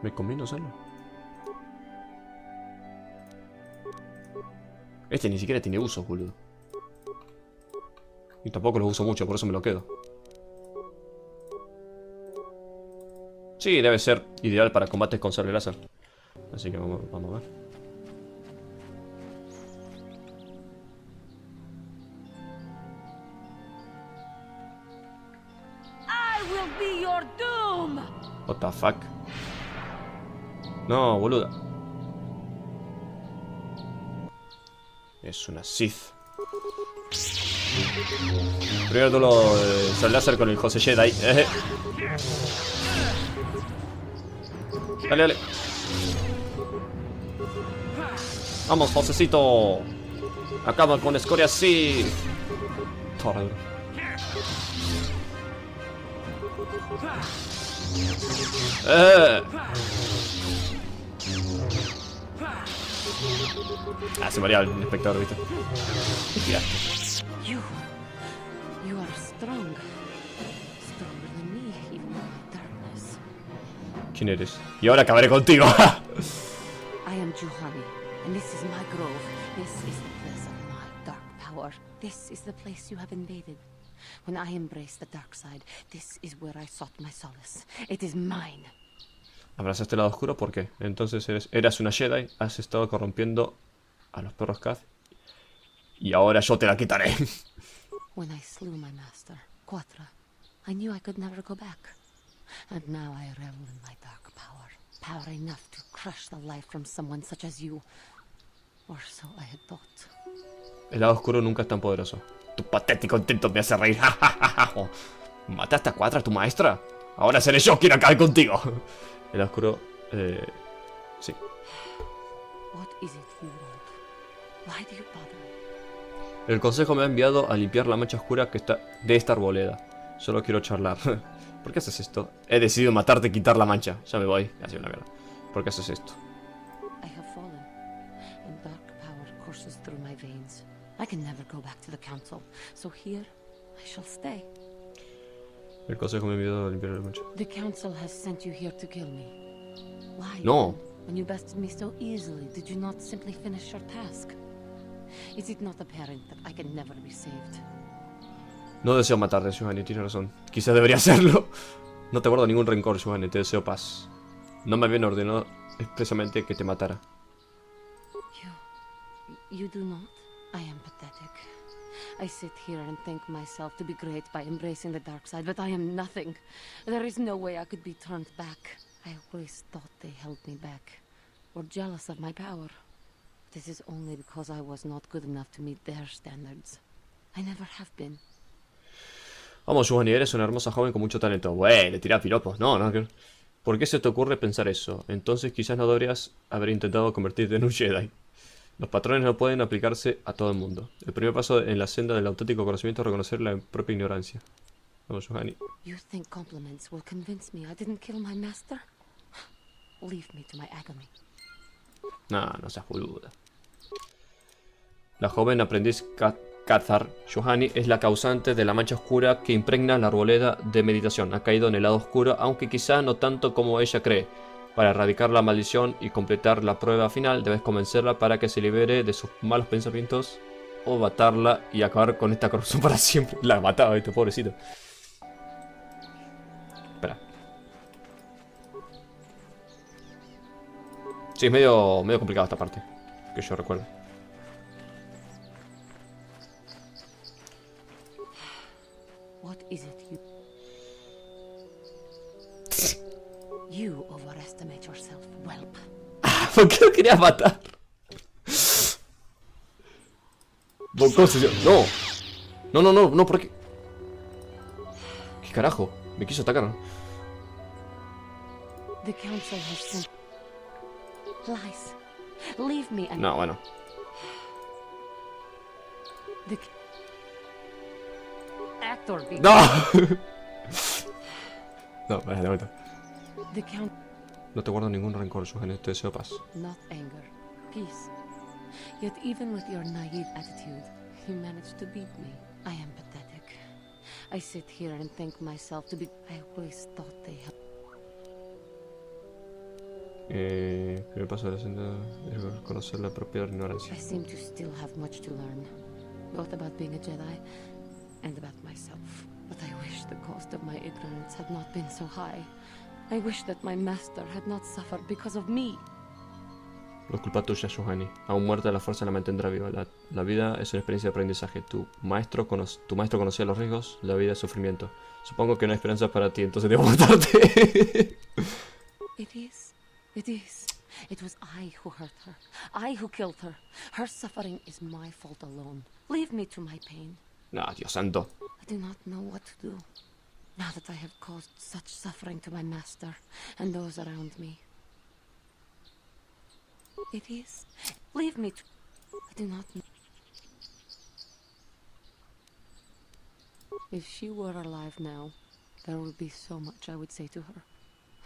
Me conviene usarlo. Este ni siquiera tiene uso, boludo. Y tampoco lo uso mucho, por eso me lo quedo. Sí, debe ser ideal para combates con sable láser. Así que vamos a ver. I will be your doom. What the fuck. No, boluda. Es una Sith. Primero duelo de sable láser con el José Jedi. Dale, dale. Vamos, Josecito. Acaba con escoria Sith. Torre duro. Ah, se moría el inspector, ¿viste? You are strong. Stronger than me, even in my darkness. ¿Quién eres? Y ahora acabaré contigo. I am Juhani, and this is my grove. This is the place of my dark power. This is the place you have invaded. When I embraced the dark side, this is where I sought my solace. It is mine. Abrazaste el lado oscuro, ¿por qué? Entonces eras una Jedi, has estado corrompiendo a los perros Kaz. Y ahora yo te la quitaré. When I slew my master, Quatra, I knew I could never go back. And now I revel in my dark power. Power enough to crush the life from someone such as you. Or so I had thought. El lado oscuro nunca es tan poderoso. Tu patético intento me hace reír. ¿Mataste a Quatra, tu maestra? Ahora seré yo quien acabe contigo. El lado oscuro... sí. What is it you want? Why do you bother? El consejo me ha enviado a limpiar la mancha oscura que está de esta arboleda. Solo quiero charlar. ¿Por qué haces esto? He decidido matarte y quitar la mancha. Ya me voy. Ha sido una mierda. ¿Por qué haces esto? I have fallen, and dark power courses through my veins. I can never go back to the council, so here I shall stay. El consejo me ha enviado a limpiar la mancha. The council has sent you here to kill me. Why? No. When you bested me so easily, did you not simply finish your task? Is it not apparent that I can never be saved? No deseo matarte, Juhani, tienes razón. Quizás debería hacerlo. No te guardo ningún rencor, Juhani, te deseo paz. No me habían ordenado expresamente que te matara. You do not? I am pathetic. I sit here and think myself to be great by embracing the dark side, but I am nothing. There is no way I could be turned back. I always thought they held me back, or jealous of my power. This is only because I was not good enough to meet their standards. I never have been. Vamos, Juhani, eres una hermosa joven con mucho talento. Güey, le tiré piropos. No. ¿Por qué se te ocurre pensar eso? Entonces quizás no deberías haber intentado convertirte en un Jedi. Los patrones no pueden aplicarse a todo el mundo. El primer paso en la senda del auténtico conocimiento es reconocer la propia ignorancia. Vamos, Juhani. You think compliments will convince me I didn't kill my master? Leave me to my agony. Nah, no seas boluda. La joven aprendiz Cathar, Juhani, es la causante de la mancha oscura que impregna la arboleda de meditación. Ha caído en el lado oscuro, aunque quizá no tanto como ella cree. Para erradicar la maldición y completar la prueba final, debes convencerla para que se libere de sus malos pensamientos o matarla y acabar con esta corrupción para siempre. La mataba, este pobrecito. Espera. Sí, es medio complicado esta parte, que yo recuerdo. What is it you overestimate yourself, whelp. ¿Por qué lo querías matar? No, ¿por qué? ¿Qué carajo? Me quiso atacar. The council has sent lies. Leave me and... No, bueno. The actor. ¡No! No, vale, de vuelta. The count. No te guardo ningún rencor, Juhani. Te deseo paz. Not anger, peace. Yet even with your naive attitude, you managed to beat me. I am pathetic. I sit here and think myself to be. I always thought they had. Primer paso de la senda es reconocer la propia ignorancia. I seem to still have much to learn, both about being a Jedi and about myself. But I wish the cost of my ignorance had not been so high. I wish that my master had not suffered because of me. No es culpa tuya, Juhani. Aún muerta, la fuerza la mantendrá viva. La vida es una experiencia de aprendizaje. Tu maestro conocía los riesgos, la vida es sufrimiento. Supongo que no hay esperanza para ti, entonces debo matarte. It is. It is. It was I who hurt her. I who killed her. Her suffering is my fault alone. Leave me to my pain. No, Dios santo. I do not know what to do. Now that I have caused such suffering to my master and those around me. It is. Leave me to... I do not know. If she were alive now, there would be so much I would say to her.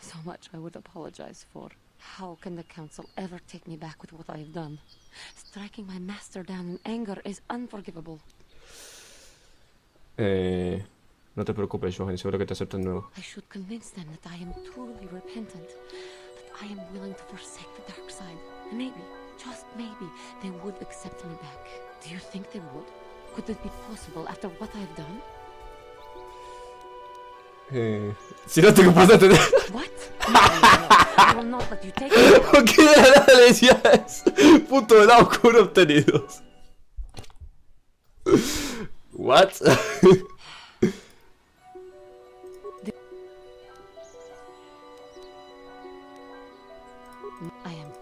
So much I would apologize for. How can the council ever take me back with what I have done? Striking my master down in anger is unforgivable. No te preocupes, Juhani, seguro que te aceptan de nuevo. I should convince them that I am truly repentant, that I am willing to forsake the dark side. And maybe, just maybe, they would accept me back. Do you think they would? Could it be possible after what I have done? Si no te comportas tener... What? No, I will not let you take it. ¿Por qué de la nada le decías? Punto de lado oscuro obtenidos. What? I am.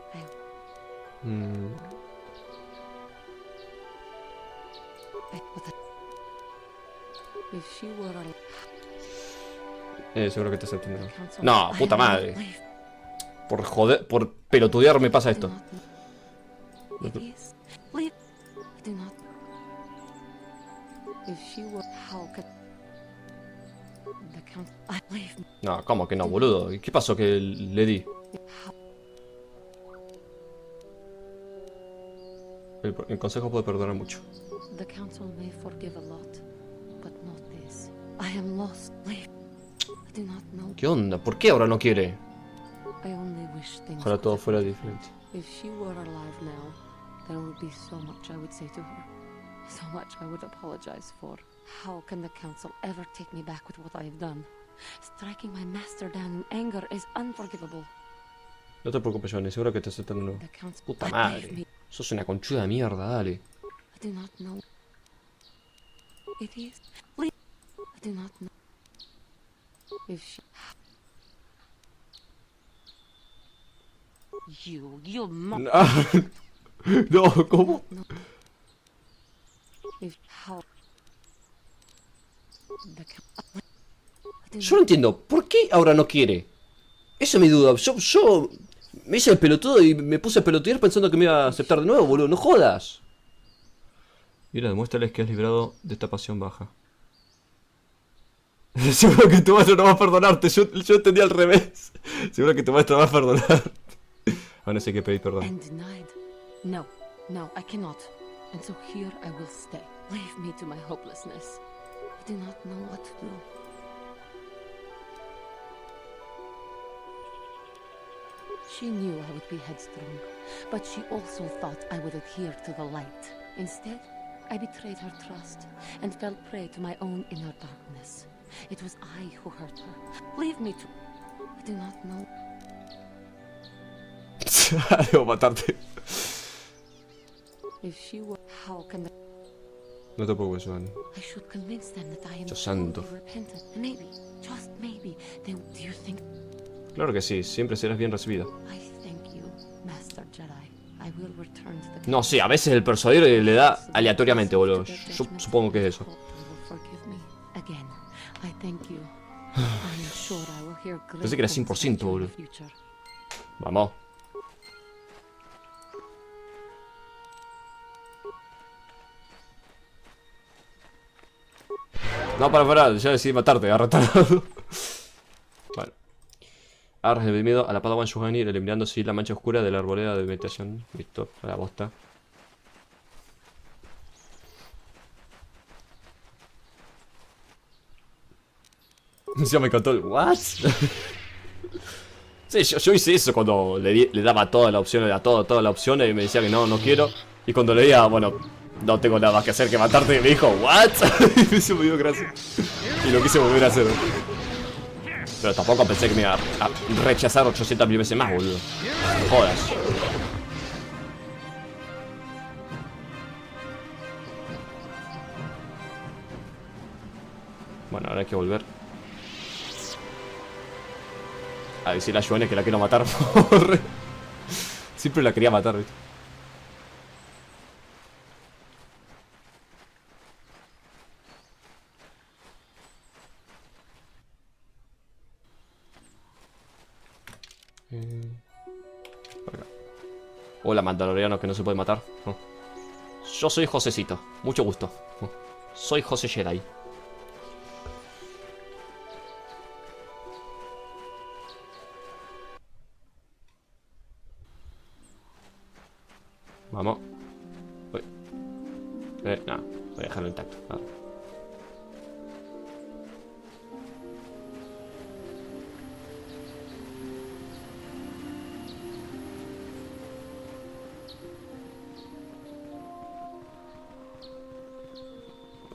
If she were alive. Seguro que te aceptan de nuevo. No, puta madre. Por joder, por pelotudear me pasa esto. No, ¿cómo que no, boludo? ¿Y qué pasó que le di? El consejo puede perdonar mucho. ¿Qué onda? ¿Por qué ahora no quiere? Ojalá todo fuera diferente. If she were alive now, there would be so much I would say to her. So much I would apologize for. How can the council ever take me back with what I have done? Striking my master down in anger is unforgivable. No te preocupes, Juhani, seguro que te aceptan de nuevo. Puta madre. Sos una conchuda de mierda, dale. I do not know. It is. I do not know. If she... You mock. No, ¿cómo? If how... Yo no entiendo, ¿por qué ahora no quiere? Esa es mi duda. Yo me hice el pelotudo y me puse a pelotear pensando que me iba a aceptar de nuevo, boludo. No jodas. Mira, demuéstrales que has librado de esta pasión baja. Seguro que tu maestro no va a perdonarte. Yo entendí al revés. Seguro que tu maestro va a perdonar. Ahora sí hay que pedir perdón. And denied. No, I cannot. And so here I will stay. Leave me to my hopelessness. I do not know what to do. She knew I would be headstrong, but she also thought I would adhere to the light. Instead, I betrayed her trust and fell prey to my own inner darkness. It was I who hurt her. Leave me to... I do not know. Debo matarte. If she were... How can the... No te preocupes, Juhani. I should convince them that I am Dios santo. truly repentant. Maybe, just maybe, they... Do you think... Claro que sí, siempre serás bien recibida. I thank you, Master Jedi. I will return to the... No sé, a veces el persuadir le da aleatoriamente, boludo. Yo supongo que es eso. Pensé que era 100%, boludo. Vamos. No, para, ya decidí matarte, retardado. Bueno. Ahora redimido a la Padawan Juhani, eliminando así la mancha oscura de la arboleda de meditación. Listo, a la bosta. Ya me encantó el what. Sí, yo hice eso cuando le daba toda la opción, era toda la opción y me decía que no quiero. Y cuando leía, bueno, no tengo nada más que hacer que matarte, y me dijo, what? Y eso me dio gracia. Y lo quise volver a hacer. Pero tampoco pensé que me iba a rechazar 800.000 veces más, boludo. No jodas. Bueno, ahora hay que volver a decirle a Juhani que la quiero matar. Siempre la quería matar, ¿viste? Hola, mandaloriano que no se puede matar. Yo soy Josecito, mucho gusto. Soy José Jedi. Vamos. Uy. No, voy a dejarlo intacto. No.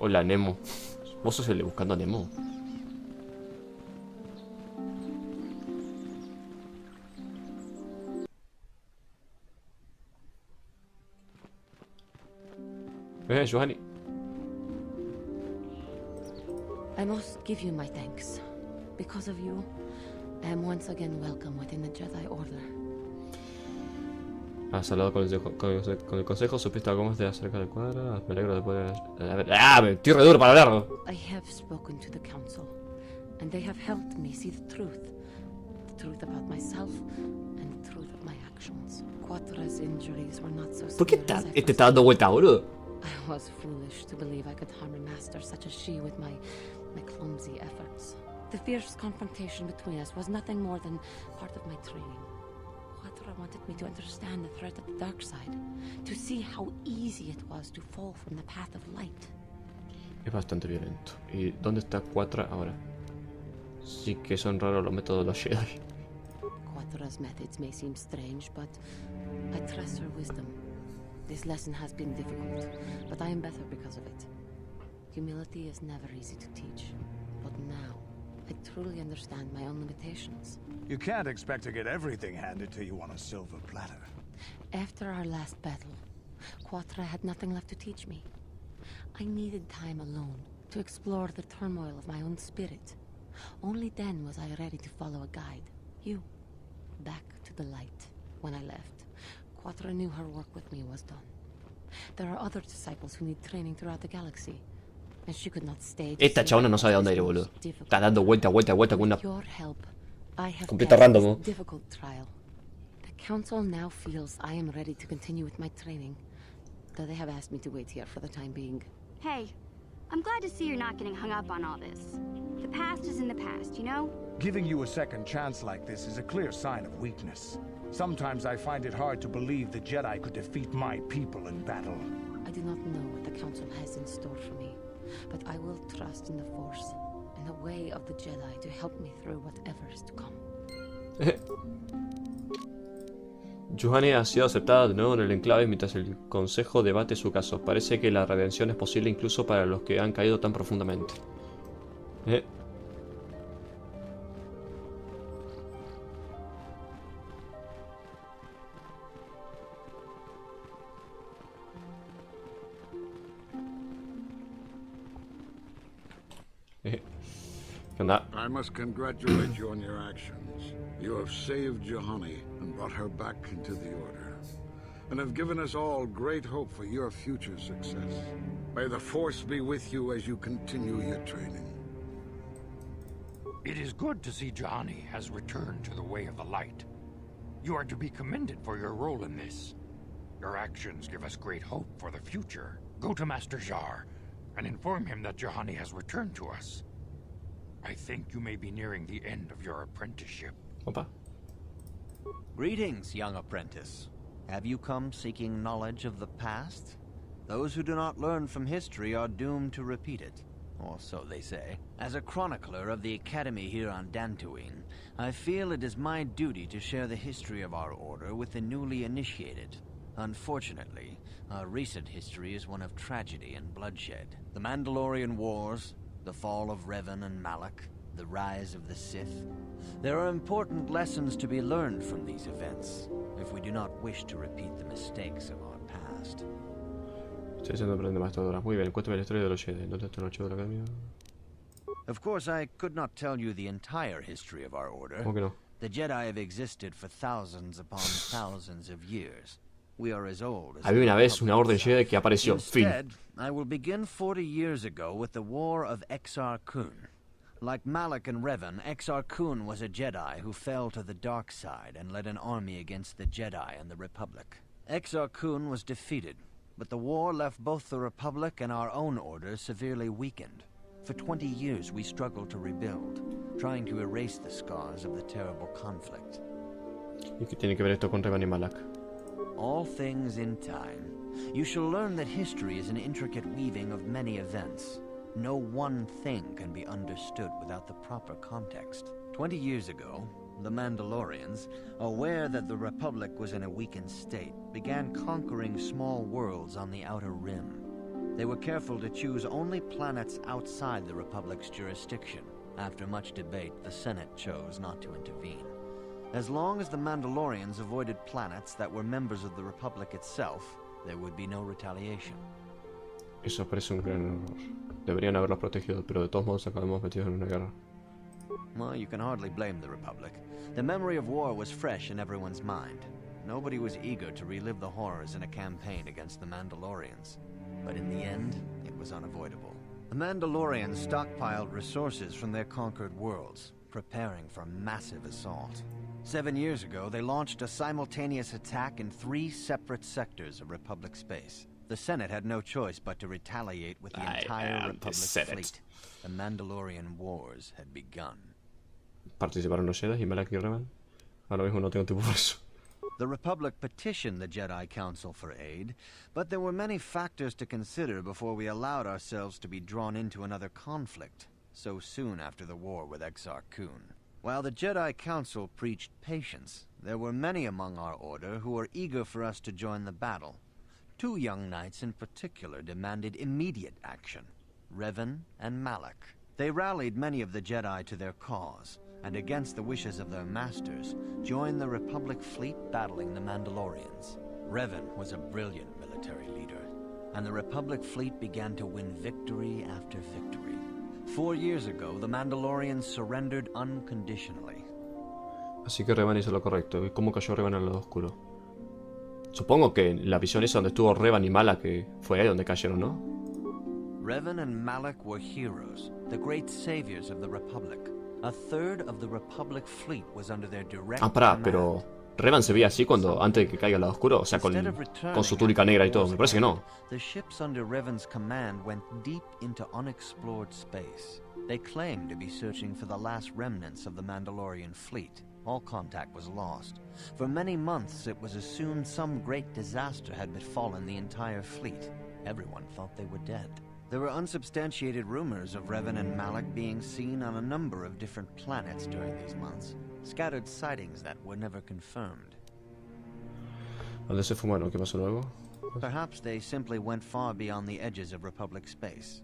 Hola, Nemo. Vos sos el de buscando a Nemo. Juhani. I must give you my thanks. Because of you, I am once again welcome within the Jedi Order. Has hablado con el consejo, supiste algo más de acerca del cuadro. Me alegro de poder... me estoy re duro para hablarlo. I have spoken to the council, and they have helped me see the truth. The truth about myself, and the truth of my actions. Quatra's injuries were not so severe. ¿Por qué te está dando vuelta, boludo? I was foolish to believe I could harm a master such as she with my clumsy efforts. The fierce confrontation between us was nothing more than part of my training. Quatra wanted me to understand the threat of the dark side, to see how easy it was to fall from the path of light. Es bastante violento. ¿Y dónde está Quatra ahora? Sí que son raros los métodos de los Jedi. Quatra's methods may seem strange, but I trust her wisdom. This lesson has been difficult, but I am better because of it. Humility is never easy to teach, but now I truly understand my own limitations. You can't expect to get everything handed to you on a silver platter. After our last battle, Quatra had nothing left to teach me. I needed time alone to explore the turmoil of my own spirit. Only then was I ready to follow a guide. You. Back to the light. When I left, Quatra knew her work with me was done. There are other disciples who need training throughout the galaxy. And she could not stay. Esta chabona no sabe a dónde ir, boludo. Está dando vuelta con una completa random. Difficult trial. The council now feels I am ready to continue with my training, though they have asked me to wait here for the time being. Hey, I'm glad to see you're not getting hung up on all this. The past is in the past, you know? Giving you a second chance like this is a clear sign of weakness. Sometimes I find it hard to believe the Jedi could defeat my people in battle. I do not know what the council has in store for me, but I will trust in the Force and the way of the Jedi to help me through whatever is to come. Juhani ha sido aceptada de nuevo en el enclave mientras el consejo debate su caso. Parece que la redención es posible incluso para los que han caído tan profundamente. I must congratulate you on your actions. You have saved Juhani and brought her back into the Order, and have given us all great hope for your future success. May the Force be with you as you continue your training. It is good to see Juhani has returned to the way of the light. You are to be commended for your role in this. Your actions give us great hope for the future. Go to Master Jar. and inform him that Juhani has returned to us. I think you may be nearing the end of your apprenticeship. Opa. Greetings, young apprentice. Have you come seeking knowledge of the past? Those who do not learn from history are doomed to repeat it, or so they say. As a chronicler of the academy here on Dantooine, I feel it is my duty to share the history of our order with the newly initiated. Unfortunately, our recent history is one of tragedy and bloodshed. The Mandalorian Wars, the fall of Revan and Malak, the rise of the Sith. There are important lessons to be learned from these events, if we do not wish to repeat the mistakes of our past. Estoy haciendo aprender más ahora. Muy bien, cuéntame la historia de los Jedi. ¿Dónde está el archivo de la academia? Of course, I could not tell you the entire history of our order. ¿Cómo que no? The Jedi have existed for thousands upon thousands of years. We are as old as Había una vez una orden Jedi que apareció. Fin. Instead, I will begin 40 years ago with the War of Exar Kun. Like Malak and Revan, Exar Kun was a Jedi who fell to the dark side and led an army against the Jedi and the Republic. Exar Kun was defeated, but the war left both the Republic and our own order severely weakened. For 20 years we struggled to rebuild, trying to erase the scars of the terrible conflict. ¿Y qué tiene que ver esto con Revan y Malak? All things in time. You shall learn that history is an intricate weaving of many events. No one thing can be understood without the proper context. 20 years ago, the Mandalorians, aware that the Republic was in a weakened state, began conquering small worlds on the Outer Rim. They were careful to choose only planets outside the Republic's jurisdiction. After much debate, the Senate chose not to intervene. As long as the Mandalorians avoided planets that were members of the Republic itself, there would be no retaliation. Eso parece un gran error. Deberían haberlos protegido, pero de todos modos acabamos metidos en una guerra. Well, you can hardly blame the Republic. The memory of war was fresh in everyone's mind. Nobody was eager to relive the horrors in a campaign against the Mandalorians. But in the end, it was unavoidable. The Mandalorians stockpiled resources from their conquered worlds, preparing for a massive assault. 7 years ago, they launched a simultaneous attack in 3 separate sectors of Republic space. The Senate had no choice but to retaliate with the entire Republic fleet. The Mandalorian Wars had begun. ¿Participaron los Jedi y Malak y Revan? Ahora mismo no tengo tiempo para eso. The Republic petitioned the Jedi Council for aid, but there were many factors to consider before we allowed ourselves to be drawn into another conflict, so soon after the war with Exar Kun. While the Jedi Council preached patience, there were many among our order who were eager for us to join the battle. 2 young knights in particular demanded immediate action, Revan and Malak. They rallied many of the Jedi to their cause, and against the wishes of their masters, joined the Republic fleet battling the Mandalorians. Revan was a brilliant military leader, and the Republic fleet began to win victory after victory. 4 years ago, the Mandalorians surrendered unconditionally. Así que Revan hizo lo correcto. ¿Y cómo cayó Revan al lado oscuro? Supongo que la visión esa donde estuvo Revan y Malak, que fue ahí donde cayeron, ¿no? Revan and Malak were heroes, the great saviors of the Republic. A third of the Republic fleet was under their direct command. Pero Revan se veía así cuando antes de que caiga al lado oscuro, o sea, con su túnica negra y todo. Me parece que no. The ships under Revan's command went deep into unexplored space. They claimed to be searching for the last remnants of the Mandalorian fleet. All contact was lost. For many months, it was assumed some great disaster had befallen the entire fleet. Everyone thought they were dead. There were unsubstantiated rumors of Revan and Malak being seen on a number of different planets during these months. Scattered sightings that were never confirmed. ¿Dónde se fumaron? ¿Qué pasó luego? Perhaps they simply went far beyond the edges of Republic space.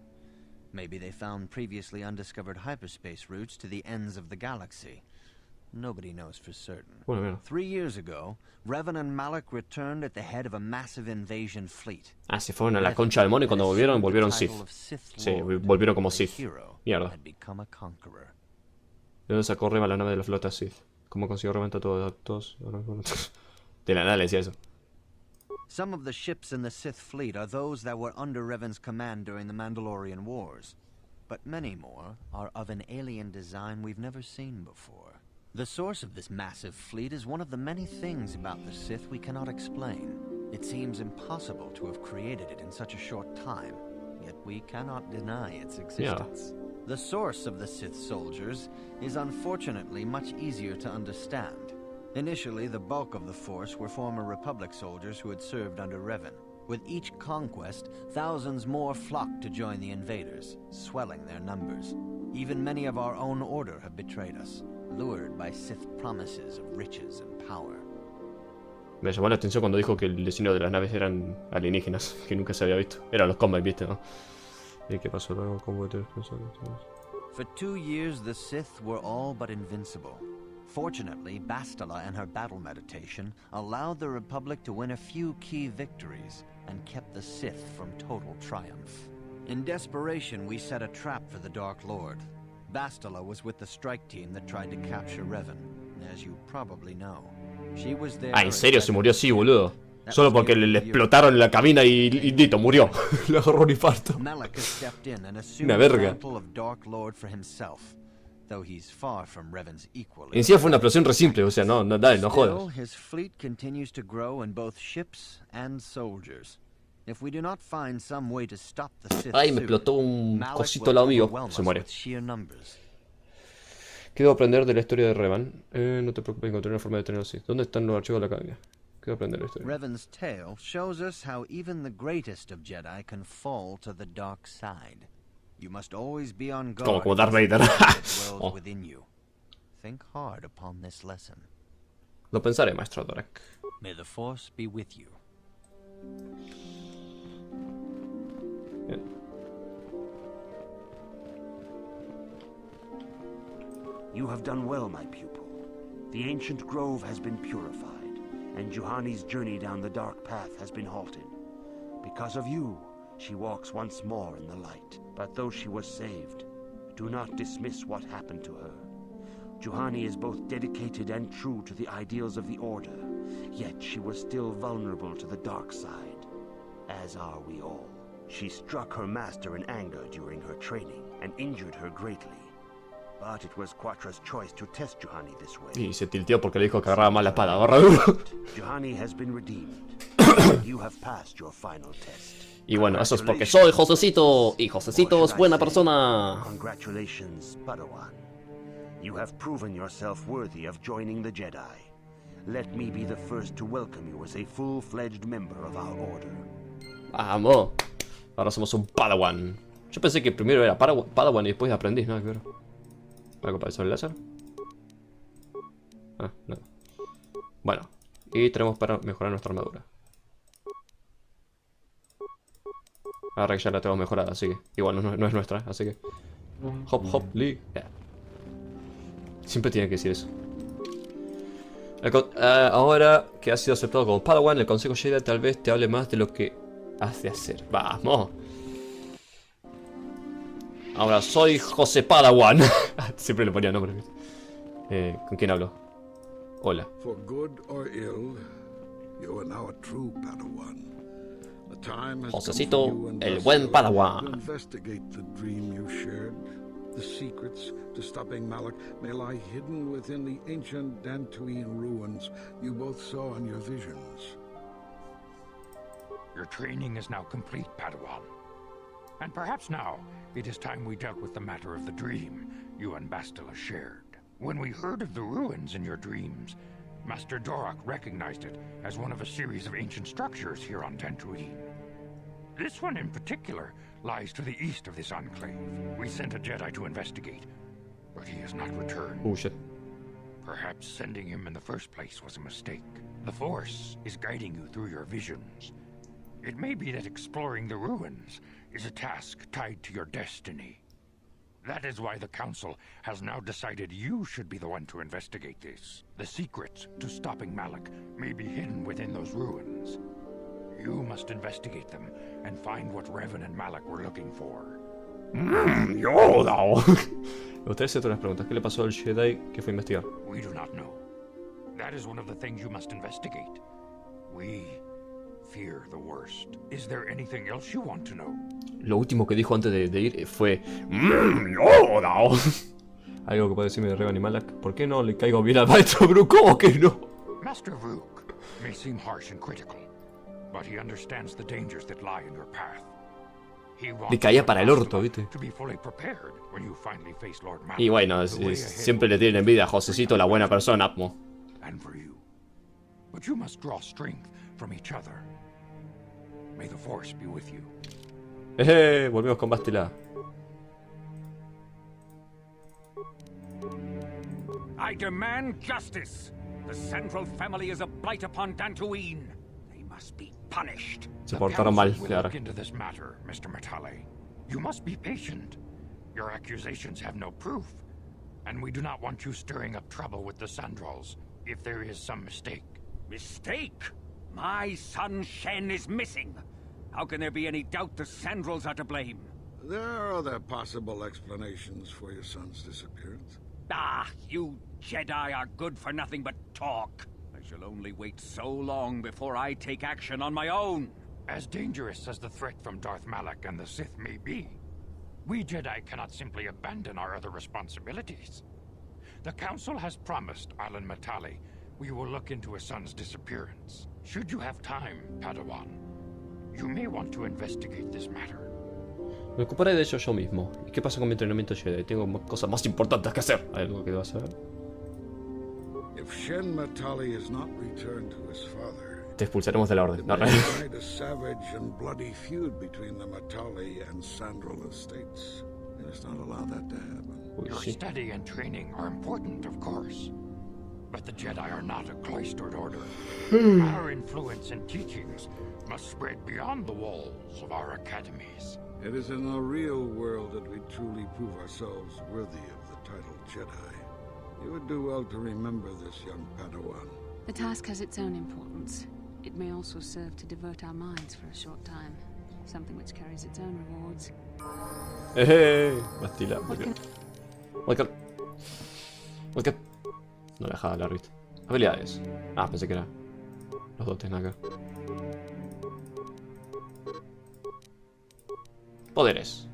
Maybe they found previously undiscovered hyperspace routes to the ends of the galaxy. Nobody knows for certain. 3 years ago, Revan and Malak returned at the head of a massive invasion fleet. Ah, se fueron a la concha del mono y cuando volvieron Sith. Sí, volvieron como Sith. Mierda. ¿De dónde sacó Revan la nave de la flota Sith? ¿Cómo consiguió reventar todos? De la nada le decía eso. Some of the ships in the Sith fleet are those that were under Revan's command during the Mandalorian Wars. But many more are of an alien design we've never seen before. The source of this massive fleet is one of the many things about the Sith we cannot explain. It seems impossible to have created it in such a short time, yet we cannot deny its existence. The source of the Sith soldiers is unfortunately much easier to understand. Initially, the bulk of the force were former Republic soldiers who had served under Revan. With each conquest, thousands more flocked to join the invaders, swelling their numbers. Even many of our own order have betrayed us, lured by Sith promises of riches and power. Me llamó la atención cuando dijo que el diseño de las naves eran alienígenas, que nunca se había visto. Eran los combats, ¿viste? ¿No? ¿Y qué pasó luego? ¿Cómo te For 2 years, the Sith were all but invincible. Fortunately, Bastila and her battle meditation allowed the Republic to win a few key victories and kept the Sith from total triumph. In desperation, we set a trap for the Dark Lord. Bastila was with the strike team that tried to capture Revan, as you probably know. She was there. Ah, ¿en serio se murió así, boludo? Solo porque le explotaron la cabina y Dito murió. Le agarró un infarto. Una verga. Encima fue una explosión re simple, o sea, no, dale, no jodas. Ay, me explotó un cosito al lado mío. Se muere. ¿Qué debo aprender de la historia de Revan? No te preocupes, encontré una forma de tenerlo así. ¿Dónde están los archivos de la academia? ¿Qué debo aprender de la historia? Revan's tale shows us how even the greatest of Jedi can fall to the dark side. You must always be on guard. Como Darth Vader. Oh. Within you. Think hard upon this lesson. Lo pensaré, maestro Dorek. May the Force be with you. Bien. You have done well, my pupil. The ancient grove has been purified, and Juhani's journey down the dark path has been halted. Because of you, she walks once more in the light. But though she was saved, do not dismiss what happened to her. Juhani is both dedicated and true to the ideals of the Order, yet she was still vulnerable to the dark side, as are we all. She struck her master in anger during her training, and injured her greatly. But it was Quatra's choice to test Juhani this way. Y se tilteó porque le dijo que agarraba mal la espada. Agarra duro. Juhani has been redeemed. You have passed your final test. Y bueno, eso es porque soy Josecito. Y Josecito es buena persona. Congratulations, Padawan. You have proven yourself worthy of joining the Jedi. Let me be the first to welcome you as a full-fledged member of our order. Vamos. Ahora somos un Padawan. Yo pensé que primero era Padawan y después aprendiz, nada que ver. ¿Algo para eso el láser? Ah, no. Bueno, y tenemos para mejorar nuestra armadura. Ahora que ya la tengo mejorada, así que igual no es nuestra, así que hop hop lee. Yeah. Siempre tiene que decir eso. Ahora que has sido aceptado como Padawan, el Consejo Jedi tal vez te hable más de lo que has de hacer. Vamos. Ahora soy José Padawan. Siempre le ponía nombre. ¿Con quién hablo? Hola. For good or ill, you are now a true Padawan. The time has Josecito, come for you and el buen Padawan. to investigate the dream you shared. The secrets to stopping Malak may lie hidden within the ancient Dantooine ruins you both saw in your visions. Your training is now complete, Padawan. And perhaps now, it is time we dealt with the matter of the dream you and Bastila shared. When we heard of the ruins in your dreams, Master Dorak recognized it as one of a series of ancient structures here on Dantooine. This one in particular lies to the east of this enclave. We sent a Jedi to investigate, but he has not returned. Oh shit. Perhaps sending him in the first place was a mistake. The Force is guiding you through your visions. It may be that exploring the ruins is a task tied to your destiny. That is why the Council has now decided you should be the one to investigate this. The secrets to stopping Malak may be hidden within those ruins. You must investigate them and find what Revan and Malak were looking for. Yoda. Me gustaría hacerte unas preguntas. ¿Qué le pasó al Jedi que fue a investigar? We do not know. That is one of the things you must investigate. We fear the worst. Is there anything else you want to know? Lo último que dijo antes de ir fue Yoda. Algo que puede decirme de Revan y Malak. ¿Por qué no le caigo bien al maestro Brook? ¿Cómo que no? Master Rook may seem harsh and critical, but he understands the dangers that lie in your path. Le caía para el orto, ¿viste? Y bueno, siempre le tienen envidia a Josecito, la buena persona, mo. Volvimos con Bastila. I demand justice. The central family is a blight upon Dantooine. They must be punished. Se portaron mal, claro. You must be patient. Your accusations have no proof, and we do not want you stirring up trouble with the Sandrals if there is some mistake. Mistake? My son Shen is missing. How can there be any doubt the Sandrals are to blame? There are other possible explanations for your son's disappearance. Ah, you Jedi are good for nothing but talk. I shall only wait so long before I take action on my own. As dangerous as the threat from Darth Malak and the Sith may be, we Jedi cannot simply abandon our other responsibilities. The Council has promised Alan Matali we will look into a son's disappearance. Should you have time, Padawan, you may want to investigate this matter. Me ocuparé de ello yo mismo. ¿Y qué pasa con mi entrenamiento Jedi? Tengo cosas más importantes que hacer. ¿Hay algo que debo hacer? If Shen Matali is not returned to his father, te expulsaremos de la orden. No, a savage and bloody feud between the Matali and Sandral estates. We must not allow that to happen. Your study and training are important, of course, but the Jedi are not a cloistered order. Our influence and teachings must spread beyond the walls of our academies. It is in the real world that we truly prove ourselves worthy of the title Jedi. You would do well to remember this, young Padawan. The task has its own importance. It may also serve to divert our minds for a short time. Something which carries its own rewards. Bastila. Welcome. No le dejaba hablar, ¿viste? Habilidades. Ah, pensé que era los dotes, nada que ver. Poderes.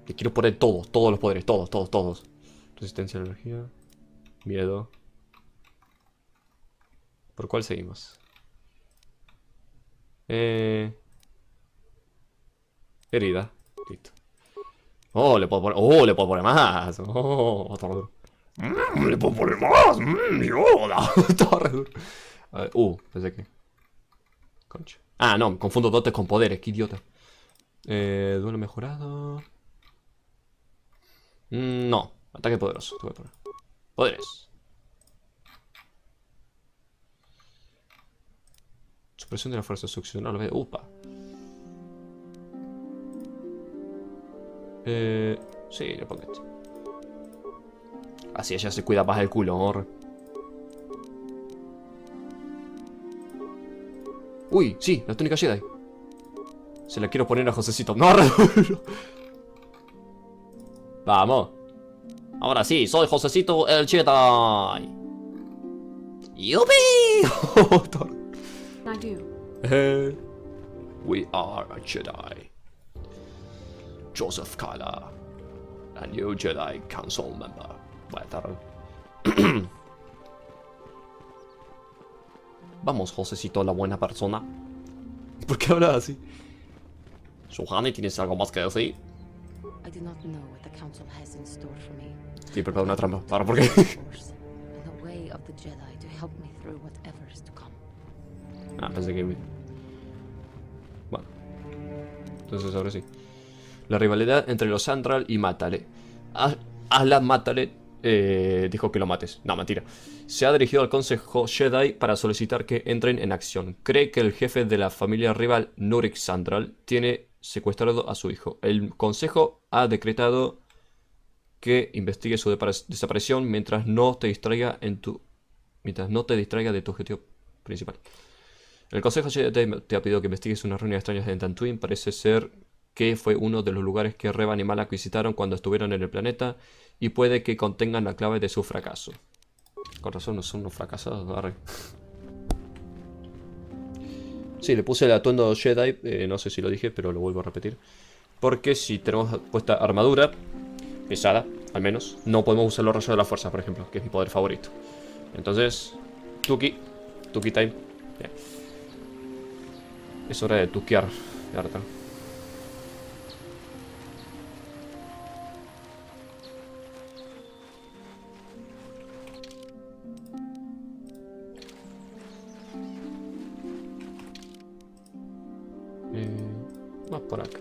Le quiero poner todos los poderes, todos. Resistencia a la energía. Miedo. ¿Por cuál seguimos? Herida. Listo. Oh, le puedo poner más. Oh, está re duro. Le puedo poner más. Yoda. Está re duro. A ver, pensé que... Concha. Ah, no, confundo dotes con poderes, qué idiota. Duelo mejorado. No, ataque poderoso. Te voy a poner. Poderes. Supresión de la fuerza succional. Upa. Sí, le pongo esto. Así ella se cuida más del culo, amor. Uy, sí, la túnica Jedi. Se la quiero poner a Josecito. No, vamos. Ahora sí, soy Josecito el Jedi. ¡Yupi! I do. We are a Jedi. Joseph Kyler, a new Jedi Council member. Bueno, está raro. Vamos, Josecito, la buena persona. ¿Por qué hablas así? Juhani, ¿tienes algo más que decir? I do not know what the council has in store for me. Sí, prepara una trampa. ¿Para por qué? Ah, pensé que... Bueno. Entonces ahora sí. La rivalidad entre los Sandral y Matale. Aslan Matale dijo que lo mates. No, mentira. Se ha dirigido al Consejo Jedi para solicitar que entren en acción. Cree que el jefe de la familia rival, Nurik Sandral, tiene secuestrado a su hijo. El Consejo ha decretado que investigue su desaparición mientras no te distraiga de tu objetivo principal. El Consejo Jedi te ha pedido que investigues unas ruinas extrañas en Dantooine. Parece ser que fue uno de los lugares que Revan y Malak visitaron cuando estuvieron en el planeta y puede que contengan la clave de su fracaso. Con razón no son unos fracasados, Garry. Sí, le puse el atuendo Jedi, no sé si lo dije, pero lo vuelvo a repetir. Porque si tenemos puesta armadura pesada, al menos, no podemos usar los rayos de la fuerza, por ejemplo, que es mi poder favorito. Entonces, Tuki time. Bien. Es hora de tuquear. Y ahora está. Más por acá.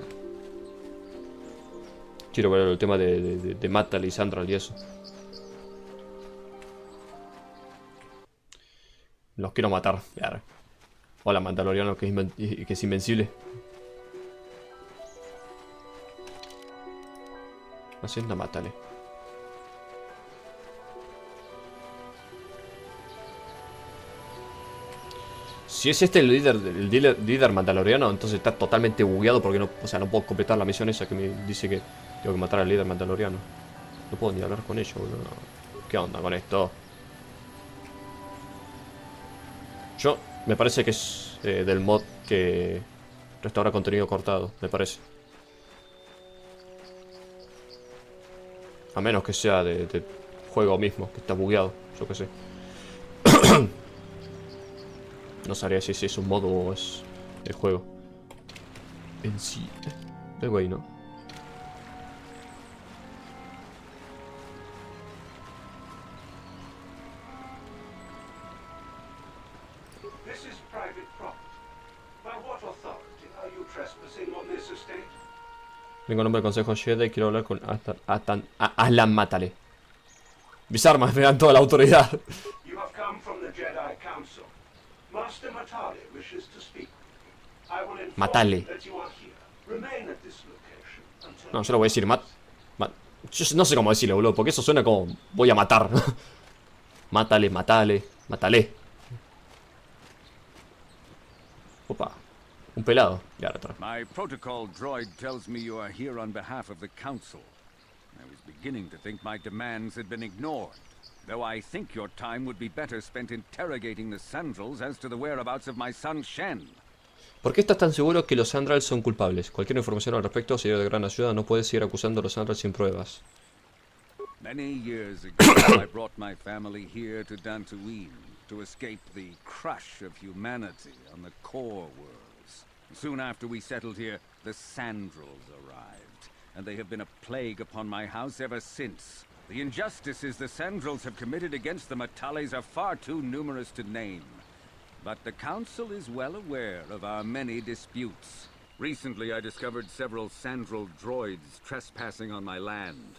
Quiero ver el tema de Matal y Sandra y eso. Los quiero matar. Hola, Mandaloriano, que es invencible. Haciendo mátale. Si es este el líder mandaloriano, entonces está totalmente bugueado porque no, o sea, no puedo completar la misión esa que me dice que tengo que matar al líder mandaloriano. No puedo ni hablar con ellos, boludo. ¿Qué onda con esto? Yo, me parece que es del mod que restaura contenido cortado, me parece. A menos que sea de juego mismo, que está bugueado, yo qué sé. No sabría si es un modo o es el juego en sí. De güey, ¿no? This is private property. By what authority are you trespassing on this estate? Vengo en nombre del Consejo Jedi y quiero hablar con Aslan Mátale. Mis armas me dan toda la autoridad. You have come from the Jedi Council. Master Matale wishes to speak. I will inform Matale. that you are here. Remain at this location until No, yo lo voy a decir yo no sé cómo decirlo, boludo, porque eso suena como voy a matar. Mátale, matale, matale. Opa, un pelado. Ya atrás. My protocol droid tells me you are here on behalf of the Council. I was beginning to think my demands had been ignored, though I think your time would be better spent interrogating the Sandrals as to the whereabouts of my son Shen. ¿Por qué estás tan seguro que los Sandrals son culpables? Cualquier información al respecto sería de gran ayuda. No puedes seguir acusando a los Sandrals sin pruebas. Many years ago, I brought my family here to Dantooine to escape the crush of humanity on the core worlds. Soon after we settled here, the Sandrals arrived, and they have been a plague upon my house ever since. The injustices the Sandrals have committed against the Matales are far too numerous to name. But the Council is well aware of our many disputes. Recently, I discovered several Sandral droids trespassing on my land.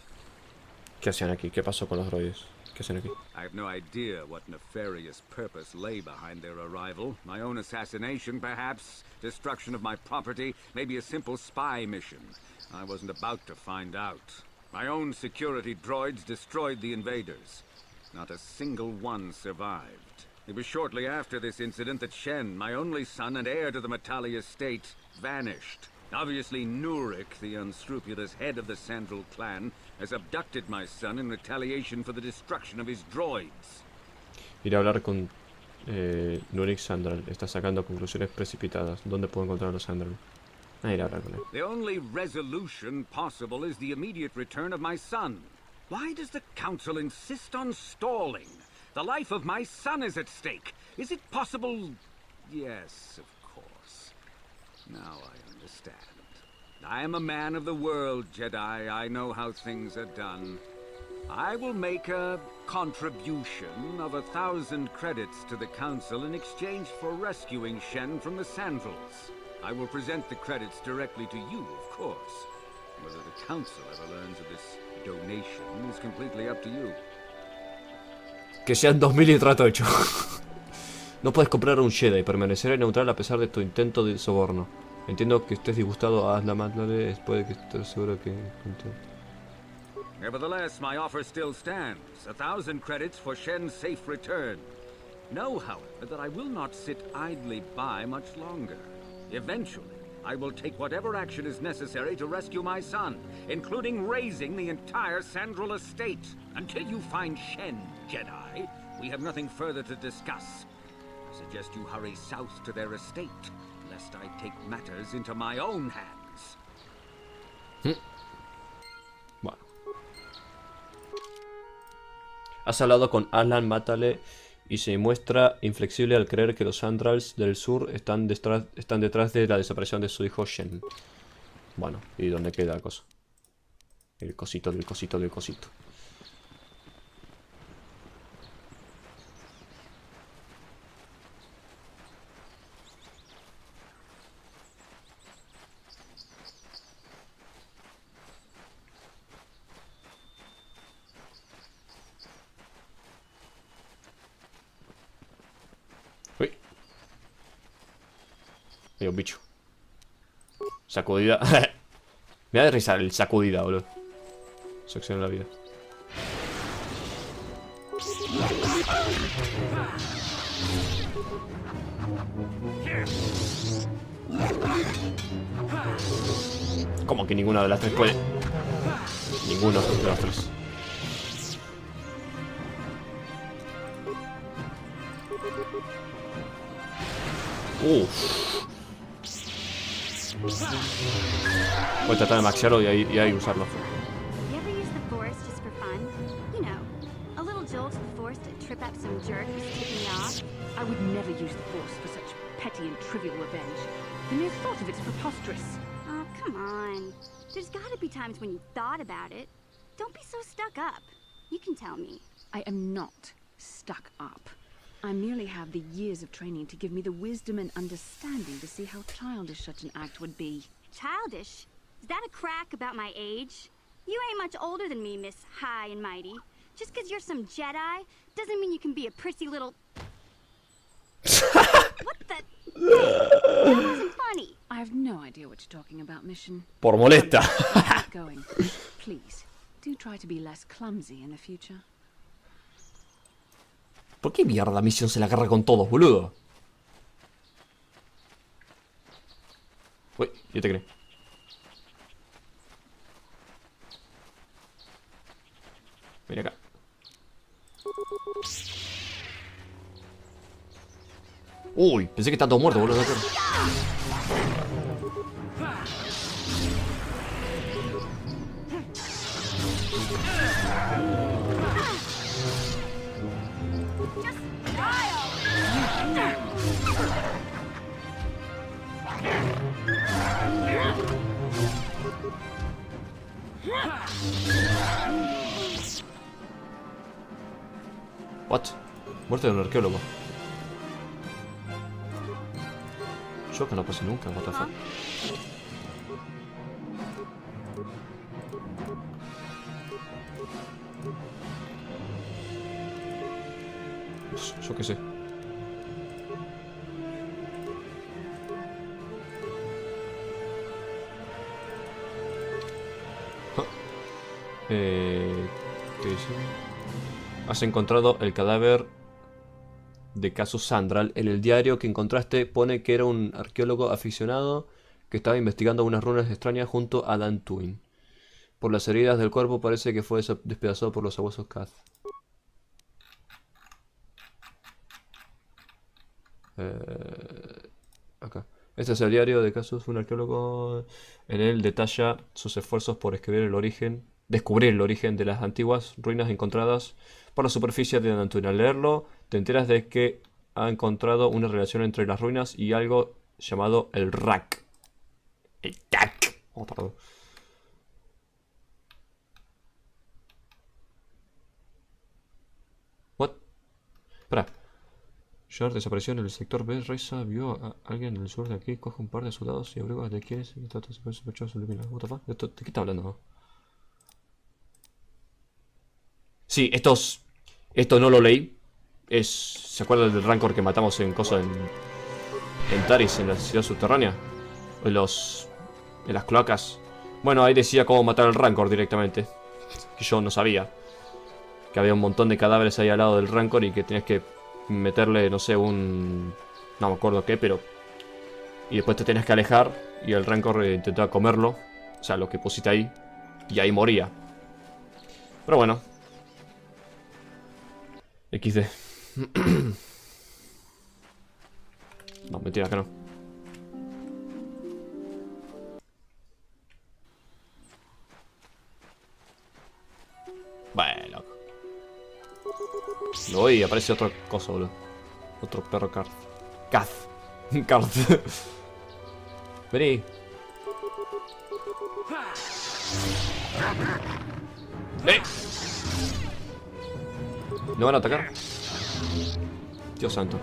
¿Qué hacían aquí? ¿Qué pasó con los droides? ¿Qué hacen aquí? I have no idea what nefarious purpose lay behind their arrival. My own assassination, perhaps. Destruction of my property. Maybe a simple spy mission. I wasn't about to find out. My own security droids destroyed the invaders. Not a single one survived. It was shortly after this incident that Shen, my only son and heir to the Matali estate, vanished. Obviously, Nurik, the unscrupulous head of the Sandral clan, has abducted my son in retaliation for the destruction of his droids. Ir a hablar con Nurik Sandral. Está sacando conclusiones precipitadas. ¿Dónde puedo encontrar a los Sandral? Ir a hablar con él. The only resolution possible is the immediate return of my son. Why does the Council insist on stalling? The life of my son is at stake. Is it possible? Yes, of course. Now I understand. I am a man of the world, Jedi. I know how things are done. I will make a contribution of 1,000 credits to the Council in exchange for rescuing Shen from the Sandrals. I will present the credits directly to you, of course. Whether the Council ever learns of this donation is completely up to you. Que sean 2000 y trato hecho. No puedes comprar a un Jedi. Permaneceré neutral a pesar de tu intento de soborno. Entiendo que estés disgustado. Haz la madre. Puede que estés seguro que... Nevertheless, my offer still stands. 1,000 credits for Shen's safe return. Know, however, that I will not sit idly by much longer. Eventually, I will take whatever action is necessary to rescue my son, including raising the entire Sandral estate. Until you find Shen, Jedi, we have nothing further to discuss. I suggest you hurry south to their estate, lest I take matters into my own hands. Bueno. Has hablado con Aslan Mátale y se muestra inflexible al creer que los Sandrals del sur están detrás de la desaparición de su hijo Shen. Bueno, ¿y dónde queda la cosa? El cosito del cosito del cosito. Uy. Hay un bicho. Sacudida. Me da de risa el sacudida, boludo. Sección de la vida. ¿Cómo que ninguna de las tres puede? Ninguno de las tres. Voy a tratar de maxearlo y ahí usarlo. You ever use the force just for fun? You know, a little jolt of force to trip up some jerk who's ticking me off? I would never use the Force for such petty and trivial revenge. The mere thought of it's preposterous. Oh, come on. There's gotta be times when you thought about it. Don't be so stuck up. You can tell me. I am not stuck up. I merely have the years of training to give me the wisdom and understanding to see how childish such an act would be. Childish? Is that a crack about my age? You ain't much older than me, Miss High and Mighty. Just 'cause you're some Jedi doesn't mean you can be a prissy little... What the... That wasn't funny. I have no idea what you're talking about, Mission. Por molesta. Going. Please, do try to be less clumsy in the future. ¿Por qué mierda Misión se la agarra con todos, boludo? Uy, yo te creo. Ven acá. Uy, pensé que están todos muertos, boludo. What? Muerte de un arqueólogo. Yo que no pasé nunca, what the fuck. Yo qué sé. ¿Qué dice? Has encontrado el cadáver de Casus Sandral. En el diario que encontraste pone que era un arqueólogo aficionado que estaba investigando unas runas extrañas junto a Dantooine. Por las heridas del cuerpo parece que fue despedazado por los sabuesos Cath. Acá. Este es el diario de Casus, un arqueólogo. En él detalla sus esfuerzos por descubrir el origen de las antiguas ruinas encontradas por la superficie de Dantooine. Al leerlo, te enteras de que ha encontrado una relación entre las ruinas y algo llamado el Rack. El TAC. Oh, perdón. What? Espera. George desapareció en el sector B. Reza vio a alguien en el sur de aquí, coge un par de soldados y abriga de quienes y trata de sospechosos iluminar. What the fuck? ¿De qué está hablando? Sí, esto no lo leí. ¿Se acuerdan del rancor que matamos en Taris, en la ciudad subterránea? En las cloacas. Bueno, ahí decía cómo matar al rancor directamente. Que yo no sabía. Que había un montón de cadáveres ahí al lado del rancor y que tenías que meterle, no sé, no me acuerdo qué, pero... Y después te tenías que alejar y el rancor intentaba comerlo. O sea, lo que pusiste ahí. Y ahí moría. Pero bueno. XD. No, mentira, que no. Bueno. No, y aparece otra cosa, boludo. Otro perro Card. Caz. Card. Vení. ¿No van a atacar? Dios santo.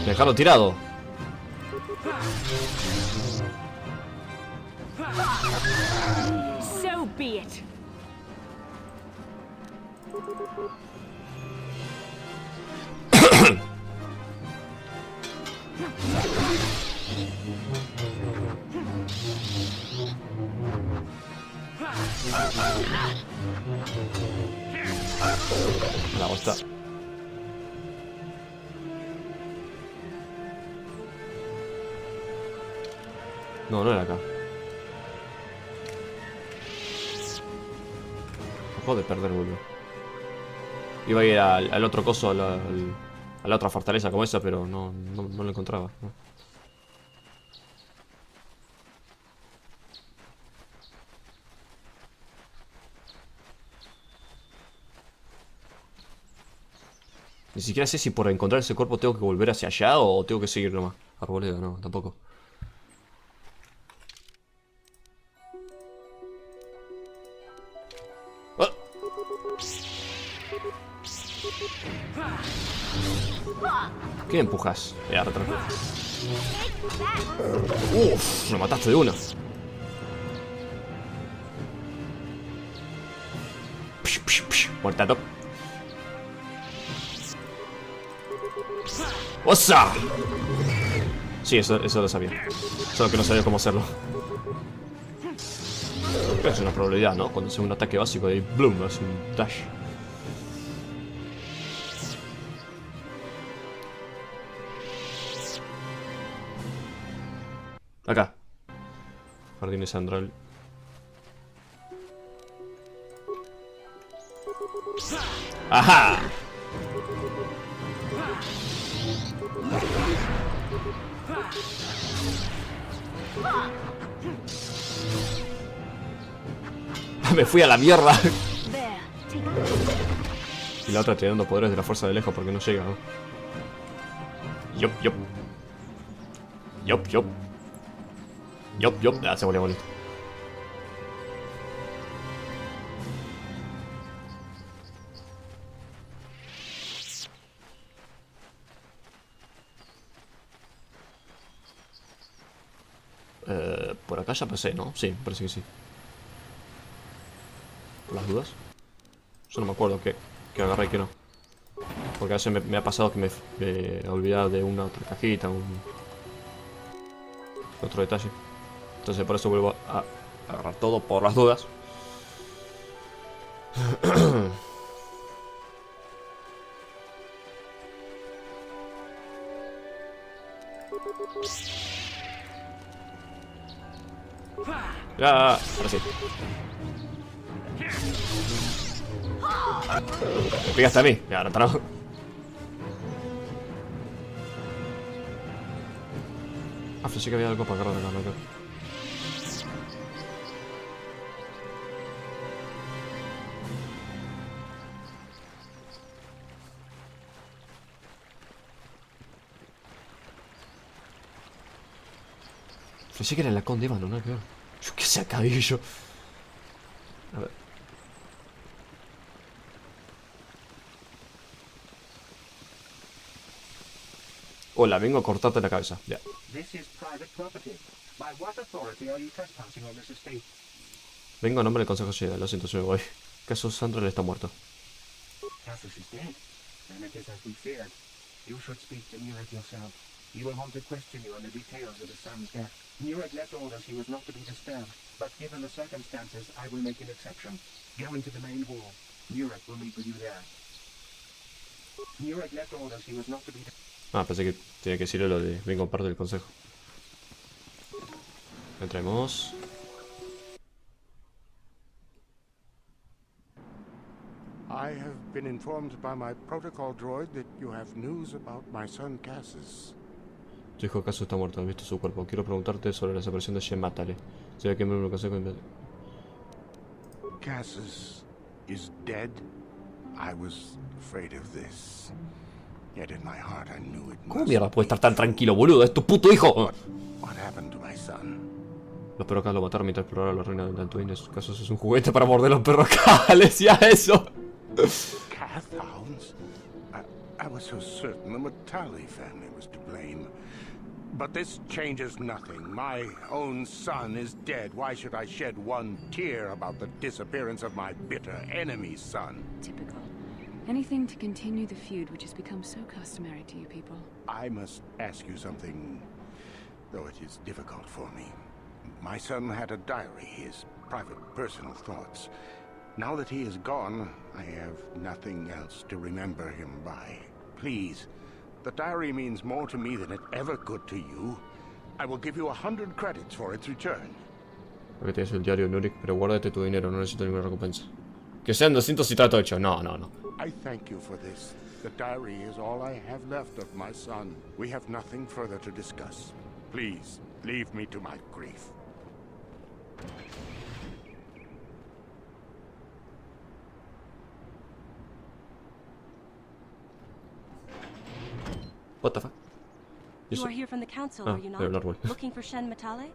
Dejarlo tirado. So be it. La gusta. No, no era acá. Acabo de perder, boludo. Iba a ir al otro coso, a la otra fortaleza como esa, pero no lo encontraba. No. Ni siquiera sé si por encontrar ese cuerpo tengo que volver hacia allá o tengo que seguir nomás. Arboleda, no, tampoco. ¡Ah! ¿Qué me empujas? Retrás. Uff, me mataste de una. Muertato. ¡Osa! Sí, eso lo sabía. Solo que no sabía cómo hacerlo. Es una probabilidad, ¿no? Cuando hace un ataque básico de Bloom, hace un dash. Acá. Jardines central. ¡Ajá! Me fui a la mierda. Y la otra tirando poderes de la fuerza de lejos porque no llega, ¿no? Yop. Ah, se volvió bonito. Por acá ya pasé, ¿no? Sí, parece que sí. ¿Por las dudas? Yo no me acuerdo que agarré y que no. Porque a veces me ha pasado que me he olvidado de una otra cajita, otro detalle. Entonces por eso vuelvo a agarrar todo por las dudas. Ya, ahora sí. Me pegaste a mí. Ya, ahora no. Ah, pensé que había algo para agarrar acá, ¿no? Pensé que era el lacón de Ébano, ¿no? Yo qué sé, cabello. A ver. Hola, vengo a cortarte la cabeza. Ya. Vengo a nombre del Consejo Ciudad. Lo siento, me voy. ¿Caso Sandra está muerto? You will want to question you on the details of the son's death. Nureg left orders he was not to be disturbed, but given the circumstances, I will make an exception. Go into the main hall. Nureg will meet with you there. Nureg left orders he was not to be... Ah, pensé que tenía que decirle lo de vengo parte del consejo. Entremos. I have been informed by my protocol droid that you have news about my son Cassius. Tu hijo Cassius está muerto, he visto su cuerpo. Quiero preguntarte sobre la desaparición de Shem. Mátale. Ya que me lo casé con... Cassus is dead? I was afraid of this. Yet in my heart I knew it ¿Cómo must mierda puede be estar tan true. tranquilo, boludo? ¡Es tu puto hijo! What happened to my son? Los perros Cal lo mataron mientras exploraba la reina de Dantooine. En sus casos es un juguete para morder los perros Cal. Decía eso. Cath hounds? I was so certain the Matali family was to blame. But this changes nothing. My own son is dead. Why should I shed one tear about the disappearance of my bitter enemy's son? Typical. Anything to continue the feud which has become so customary to you people. I must ask you something, though it is difficult for me. My son had a diary, his private, personal thoughts. Now that he is gone, I have nothing else to remember him by. Please, the diary means more to me than it ever could to you. I will give you 100 credits for its return. Lo que tienes el diario, Nurik, pero guárdate tu dinero, no necesito ninguna recompensa. Que sean 200 y trato hecho. No. I thank you for this. The diary is all I have left of my son. We have nothing further to discuss. Please, leave me to my grief. What the fuck? You are here from the council, are you not? El árbol. Looking for Shen Matale?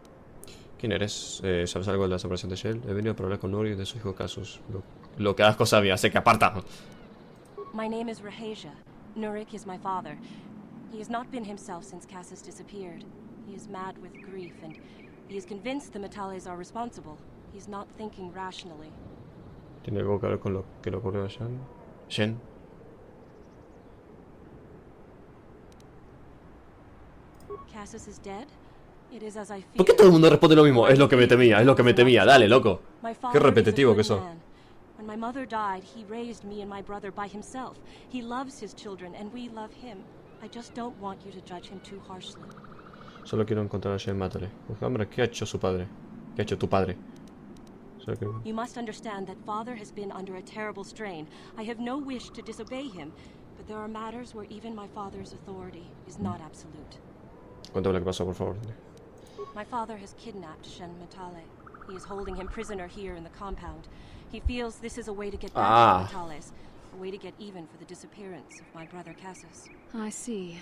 ¿Quién eres? ¿Sabes algo de la separación de Shell? He venido para hablar con Nuri y de su hijo Casus. Lo que asco sabía, sé que aparta. My name is Rahasia. Nurik is my father. He has not been himself since Cassus disappeared. He is mad with grief, and he is convinced the Matales are responsible. He's not thinking rationally. ¿Tiene algo que ver con lo que le ocurrió a Shen? ¿Shen? Cassus is dead? It is as I feared. ¿Por qué todo el mundo responde lo mismo? Es lo que me temía, es lo que me temía. Dale, loco. Qué repetitivo que sos. When my mother died, he raised me and my brother by himself. He loves his children, and we love him. I just don't want you to judge him too harshly. Solo quiero encontrar a Shen Matale. Hombre, ¿qué ha hecho su padre? ¿Qué ha hecho tu padre? You must understand that father has been under a terrible strain. I have no wish to disobey him, but there are matters where even my father's authority is not absolute. Cuéntame lo que pasó, por favor. My father has kidnapped Shen Matale. He is holding him prisoner here in the compound. He feels this is a way to get back to the Matales, a way to get even for the disappearance of my brother Cassus. I see.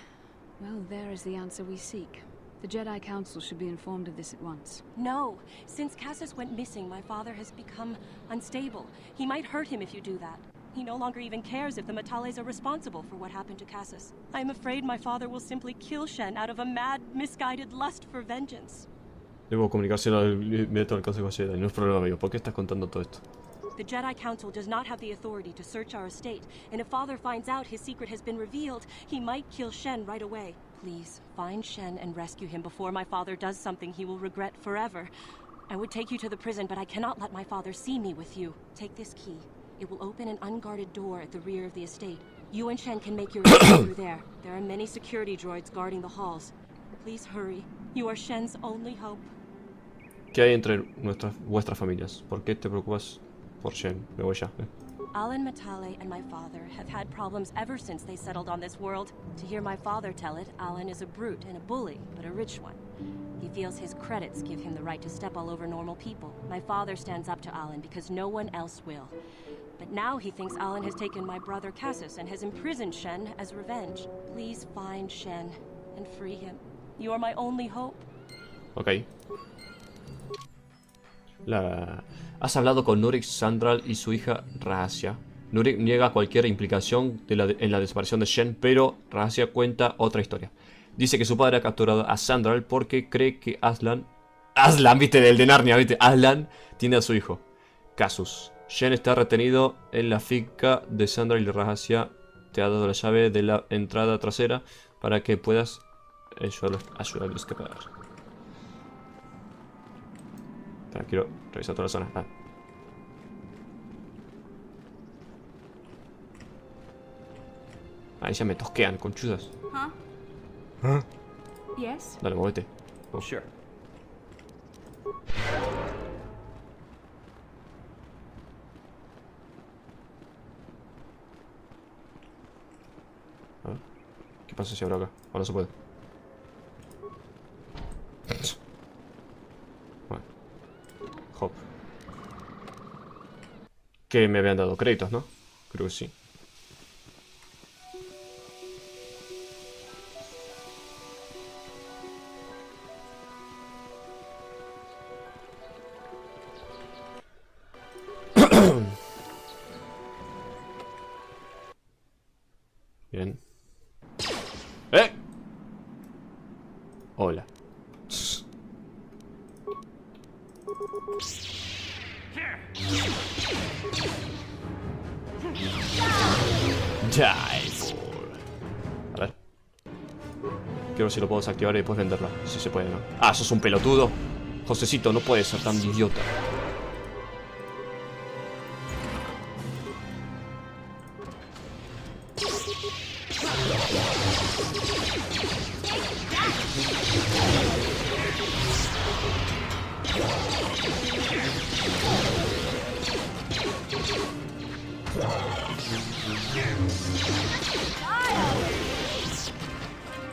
Well, there is the answer we seek. The Jedi Council should be informed of this at once. No. Since Cassus went missing, my father has become unstable. He might hurt him if you do that. He no longer even cares if the Matales are responsible for what happened to Cassus. I am afraid my father will simply kill Shen out of a mad, misguided lust for vengeance. Debo comunicárselo inmediato al Consejo Jedi. No es problema mío. ¿Por qué estás contando todo esto? The Jedi Council does not have the authority to search our estate, and if Father finds out his secret has been revealed, he might kill Shen right away. Please, find Shen and rescue him before my father does something he will regret forever. I would take you to the prison, but I cannot let my father see me with you. Take this key. It will open an unguarded door at the rear of the estate. You and Shen can make your way through there. There are many security droids guarding the halls. Please hurry. You are Shen's only hope. ¿Qué hay entre vuestras familias? ¿Por qué te preocupas por Shen? Me voy ya. Alan Matale and my father have had problems ever since they settled on this world. To hear my father tell it, Alan is a brute and a bully, but a rich one. He feels his credits give him the right to step all over normal people. My father stands up to Alan because no one else will. But now he thinks Alan has taken my brother Cassus and has imprisoned Shen as revenge. Please find Shen and free him. You are my only hope. Ok. Has hablado con Nurik, Sandral y su hija Rahasia. Nurik niega cualquier implicación en la desaparición de Shen, pero Rahasia cuenta otra historia. Dice que su padre ha capturado a Sandral porque cree que Aslan, viste, del de Narnia, viste, Aslan tiene a su hijo, Casus. Shen está retenido en la finca de Sandral y Rahasia te ha dado la llave de la entrada trasera para que puedas ayudarlo a escapar. Espera, quiero revisar toda la zona. Ahí ya me tosquean, conchudas. Huh? Yes? Dale, movete. Oh, sure. A ver. ¿Qué pasa si abro acá? Ahora se puede. Bueno. Que me habían dado créditos, ¿no? Creo que sí. Bien. ¡Eh! Hola. A ver. Quiero ver si lo puedo desactivar y después venderla. Si se puede, ¿no? Ah, sos un pelotudo. Josecito, no puedes ser tan idiota.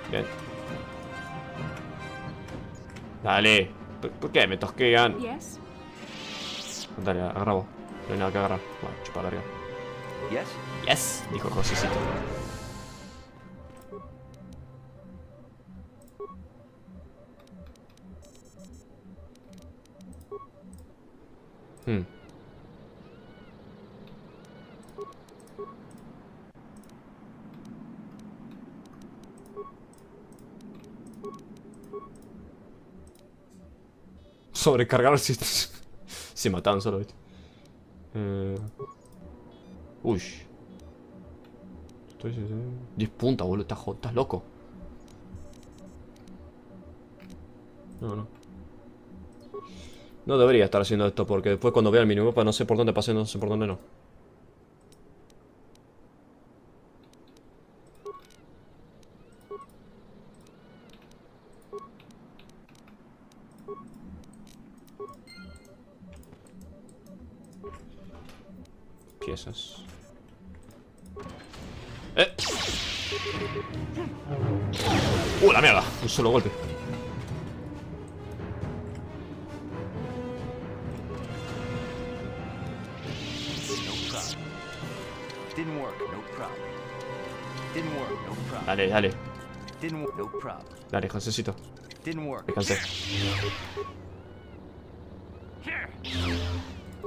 Bien. Dale. ¿Por qué me tosquean? Yes. Dale, agarramos. No hay nada que agarrar. Bueno, chupa larga. Yes? Yes, dijo Josecito. Sobrecargar si se mataban solo, ¿viste? Uy. 10 puntas, boludo. Estás loco. No. No debería estar haciendo esto porque después cuando vea el minimapa no sé por dónde pasé, no sé por dónde no. Piezas. La mierda. Un solo golpe. Dale, dale. Dale, Josecito. Descansé.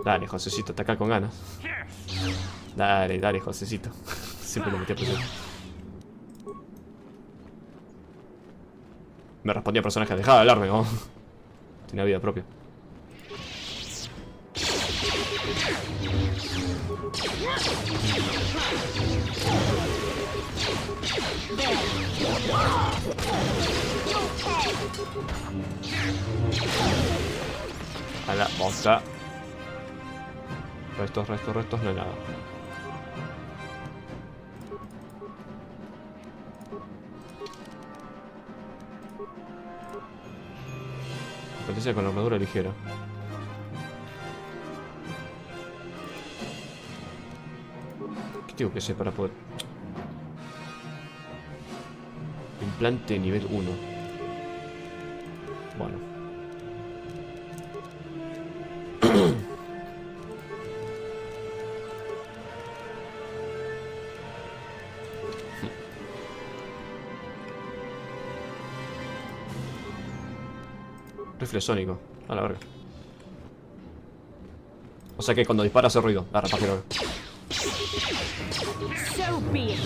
Dale, Josecito, ataca con ganas. Dale, dale, Josecito. Siempre lo metí a presión. Me respondía personaje, dejaba de hablarme, ¿no? Tenía vida propia. A la bosta. Restos, no hay nada. Potencia con armadura ligera. ¿Qué tengo que hacer para poder? Implante nivel 1. Bueno. Rifle sónico. A la verga. O sea que cuando dispara hace ruido. La rapajero. So be it.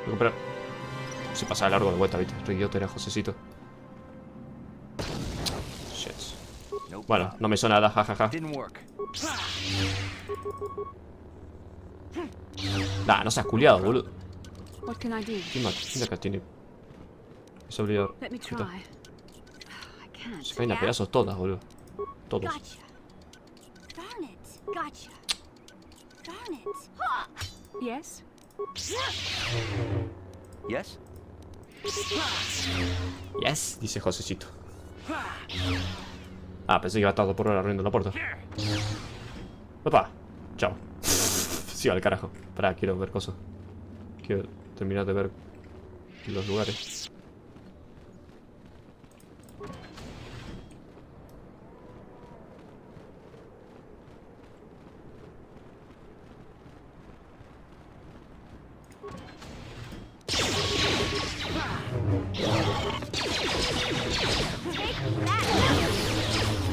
Recuperar. Se pasa de largo de vuelta, ¿viste? Este idiota era Josecito. Shit. Bueno, no me hizo nada, jajaja. Nah, no seas culiado, boludo. ¿Quién acá tiene esa habilidad? Se caen a pedazos todas, boludo. Todos. Yes? Yes? Yes, dice Josecito. Ah, pensé que iba a estar por ahora abriendo la puerta. Opa, chao. Sí, al carajo. Pará, quiero ver cosas. Quiero terminar de ver los lugares.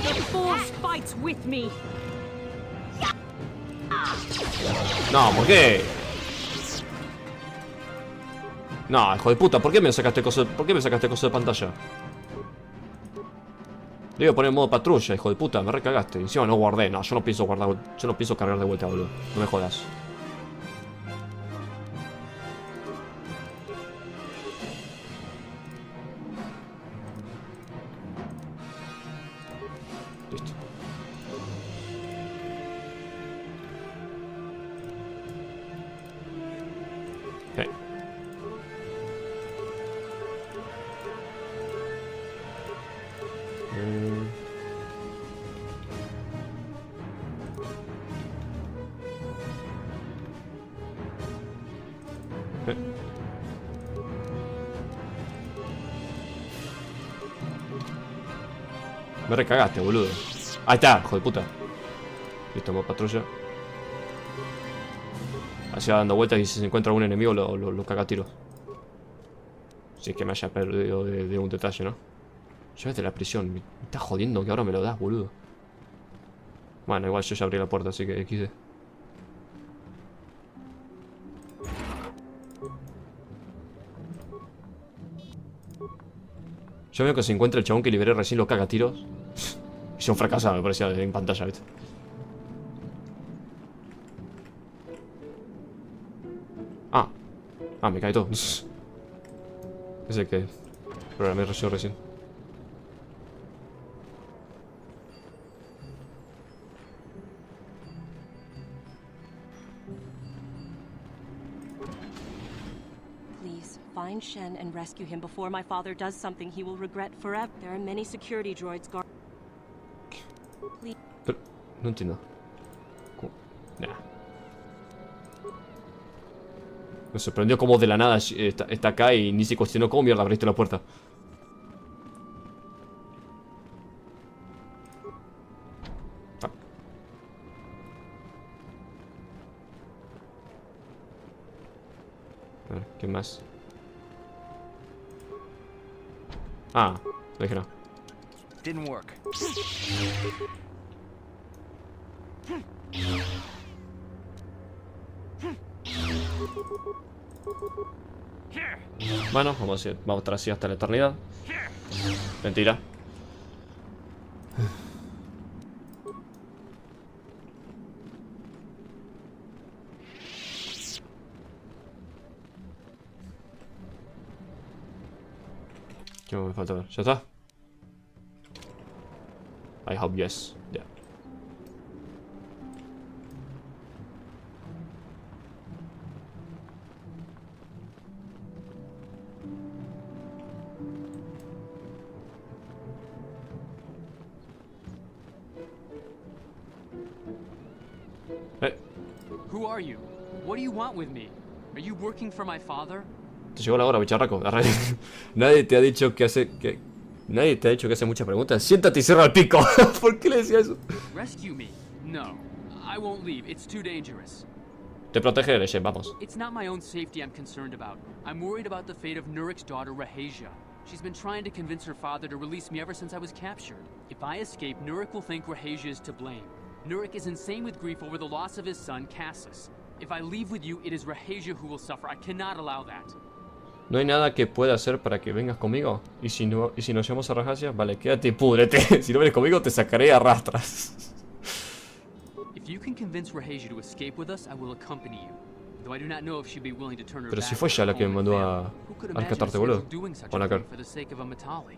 The force fights with me. No, ¿por qué? No, hijo de puta, ¿por qué me sacaste cosas? ¿Por qué me sacaste cosas de pantalla? Le iba a poner en modo patrulla, hijo de puta, me recagaste. Encima no guardé, no, yo no pienso guardar, yo no pienso cargar de vuelta, boludo. No me jodas. Listo. Okay. Me recagaste, boludo. Ahí está, hijo de puta. Listo, modo patrulla. Así va dando vueltas y si se encuentra algún enemigo lo caga a tiros. Si es que me haya perdido de un detalle, ¿no? Llaves de la prisión. Me estás jodiendo que ahora me lo das, boludo. Bueno, igual yo ya abrí la puerta, así que XD. Yo veo que se encuentra el chabón que liberé recién, lo caga a tiros. Y son fracasados, me parecía en pantalla, ¿viste? Ah, me cae todo. Ese que programé recién. Please, find Shen and rescue him before my father does something he will regret forever. There are many security droids guard. Please. Pero, no entiendo. Nah. Me sorprendió cómo de la nada está acá y ni se cuestionó cómo mierda abriste la puerta. Ah. A ver, ¿qué más? Ah, no dije nada. Didn't work. Bueno, vamos a estar así hasta la eternidad. Mentira. ¿Qué me falta ver? ¿Ya está? I hope yes. Yeah. Who are you? What do you want with me? Are you working for my father? Te llegó la hora, bicharraco. Nadie te ha dicho que hace... Nadie te ha dicho que hace muchas preguntas. Siéntate y cierra el pico. ¿Por qué le decía eso? Rescue me? No. I won't leave. It's too dangerous. Te protegeré, Shen, vamos. It's not my own safety I'm concerned about. I'm worried about the fate of Nurik's daughter, Rahasia. She's been trying to convince her father to release me ever since I was captured. If I escape, Nurik will think Rahasia is to blame. Nurik is insane with grief over the loss of his son, Cassus. If I leave with you, it is Rahasia who will suffer. I cannot allow that. ¿No hay nada que pueda hacer para que vengas conmigo? ¿Y si nos llevamos a Rahasia? Vale, quédate y púdrete. Si no vienes conmigo, te sacaré a rastras. If you can convince Rahasia to escape with us, I will accompany you. Though I do not know if she'd be willing to turn her Pero back si fue ella la que me mandó a rescatarte, boludo. Con la cara. for the sake of a Matali.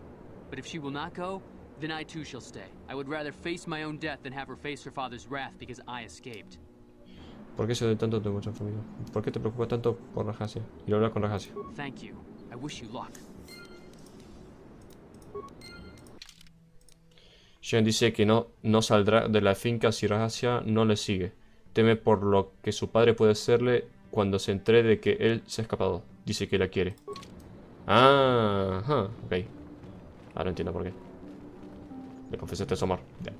But if she will not go, then I too shall stay. I would rather face my own death than have her face her father's wrath because I escaped. ¿Por qué se de tanto tu mucha familia? ¿Por qué te preocupa tanto por Rahasia? Y hablar con Rahasia. Thank you. I wish you luck. Shen dice que no saldrá de la finca si Rahasia no le sigue. Teme por lo que su padre puede hacerle cuando se entere de que él se ha escapado. Dice que la quiere. Ajá, ok. Ahora entiendo por qué. Le confesaste su amor. Ya.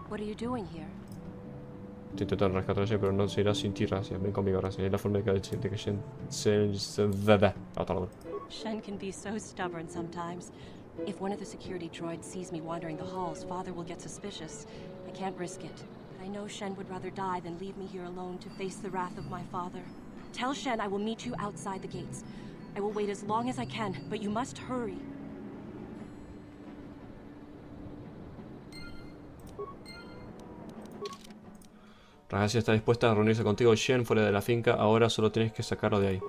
What are you doing here? Estoy intentando rescatar a Shen, pero no se irá sin ti, Rahasia. Ven conmigo, Rahasia. Es la forma de que Shen se da. Shen can be so stubborn sometimes. If one of the security droids sees me wandering the halls, Father will get suspicious. I can't risk it. But I know Shen would rather die than leave me here alone to face the wrath of my father. Tell Shen I will meet you outside the gates. I will wait as long as I can, but you must hurry. Rahasia está dispuesta a reunirse contigo, Shen, fuera de la finca. Ahora solo tienes que sacarlo de ahí.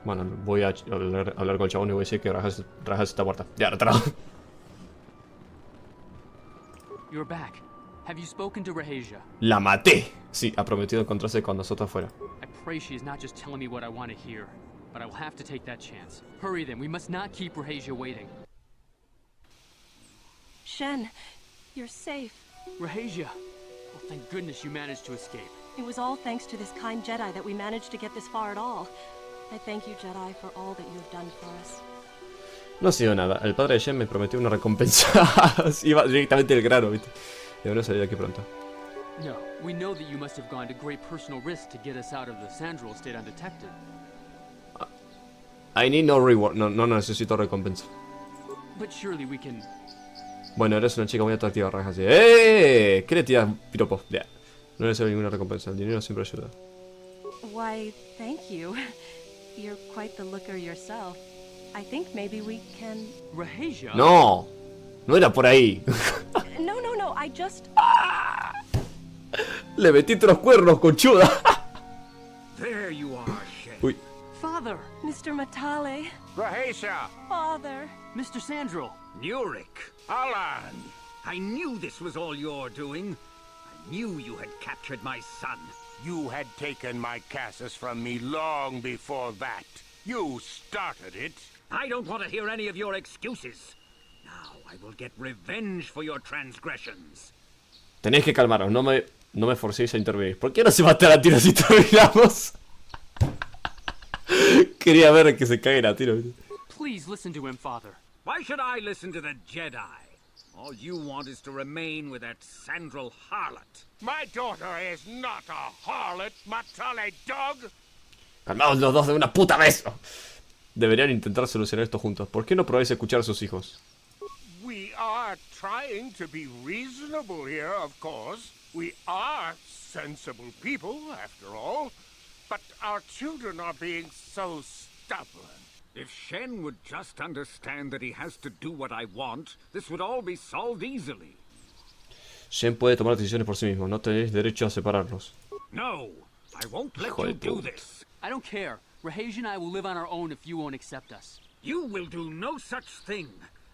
Bueno, voy a hablar con el chabón y voy a decir que Rahasia está muerta. Ya, retrasado. You're back. Have you spoken to Rahasia? ¡La maté! Sí, ha prometido encontrarse con nosotros afuera. I pray she is not just telling me what I want to hear, but I will have to take that chance. Hurry then, we must not keep Rahasia waiting. Shen, you're safe. Rahasia! Oh, thank goodness you managed to escape. It was all thanks to this kind Jedi that we managed to get this far at all. I thank you, Jedi, for all that you have done for us. No ha sido nada. El padre de Shen me prometió una recompensa. Iba directamente del grano, ¿viste? Debería salir de aquí pronto. No, we know that you must have gone to great personal risk to get us out of the Sandral state undetected. I need no reward. No necesito recompensa. But surely we can... Bueno, eres una chica muy atractiva, Rahasia. ¡Eh! ¿Qué le tiras, piropo? Ya. No necesito ninguna recompensa. El dinero siempre ayuda. Why, thank you. You're quite the looker yourself. I think maybe we can... Rahasia? No, no era por ahí. No, I just... Le metí los cuernos, conchuda. There you are, Shen. Uy. Father! Mr. Matale. Rahasia! Father! Mr. Sandral! Nurik! Alan! I knew this was all your doing. I knew you had captured my son. You had taken my Cassus from me long before that. You started it. I don't want to hear any of your excuses. Now I will get revenge for your transgressions. Tenéis que calmaros, no me forcéis a intervenir. ¿Por qué no se matan a tiros si terminamos? Quería ver que se caigan a tiros. Please listen to him, Father. Why should I listen to the Jedi? All you want is to remain with that Sandral harlot. My daughter is not a harlot, Matale dog. Calmaos los dos de una puta vez. Deberían intentar solucionar esto juntos. ¿Por qué no probáis escuchar a sus hijos? We are trying to be reasonable here, of course. We are sensible people, after all. But our children are being so stubborn. If Shen would just understand that he has to do what I want, this would all be solved easily. Shen puede tomar decisiones por sí mismo. No tenéis derecho a separarlos. No, I won't let Hijo you de do puta. this. I don't care. Rahasia and I will live on our own if you won't accept us. You will do no such thing.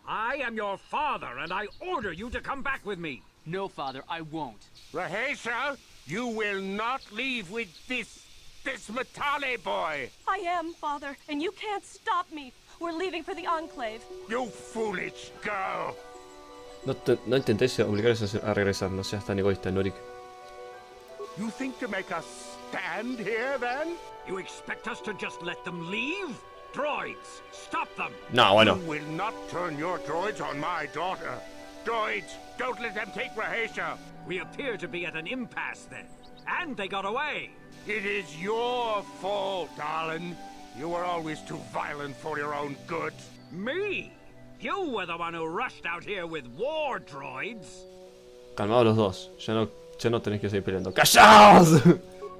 I am your father, and I order you to come back with me. No, Father, I won't. Rahasia, you will not leave with this Matale boy. I am, Father, and you can't stop me. We're leaving for the Enclave. You foolish girl. No intentéis obligarles a regresar. No seas tan egoísta, Norik. You think to make us stand here, then? You expect us to just let them leave? Droids, stop them! No, bueno. You will not turn your droids on my daughter. Droids, don't let them take Rahasia. We appear to be at an impasse then. And they got away. It is your fault, darling. You were always too violent for your own good. Me? You were the one who rushed out here with war droids. Calmaos los dos. Ya no tenéis que seguir peleando. ¡Callaos!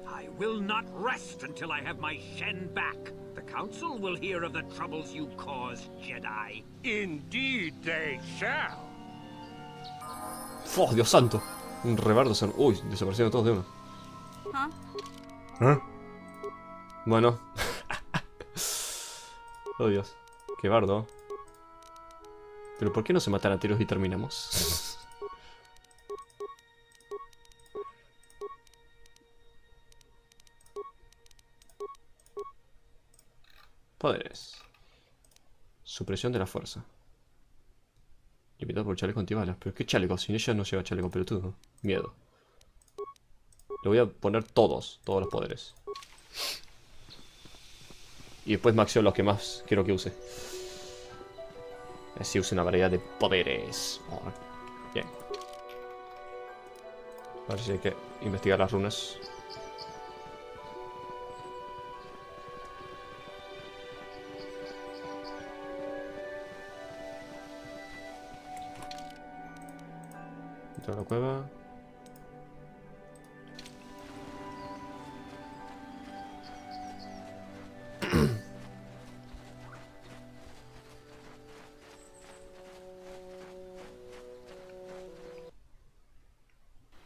I will not rest until I have my Shen back. The Council will hear of the troubles you caused, Jedi. Indeed they shall. ¡Oh, Dios santo! Un rebardo. Uy, desaparecieron todos de uno. ¿Eh? Bueno. Oh, Dios. Qué bardo. ¿Pero por qué no se matan a tiros y terminamos? Poderes. Supresión de la fuerza. Limitado por chaleco antibalas. Pero qué chaleco, sin ella no lleva chaleco, pelotudo. Miedo. Le voy a poner todos los poderes. Y después maxeo los que más quiero que use. Así use una variedad de poderes. Oh, bien. A ver si hay que investigar las runas. Dentro de la cueva.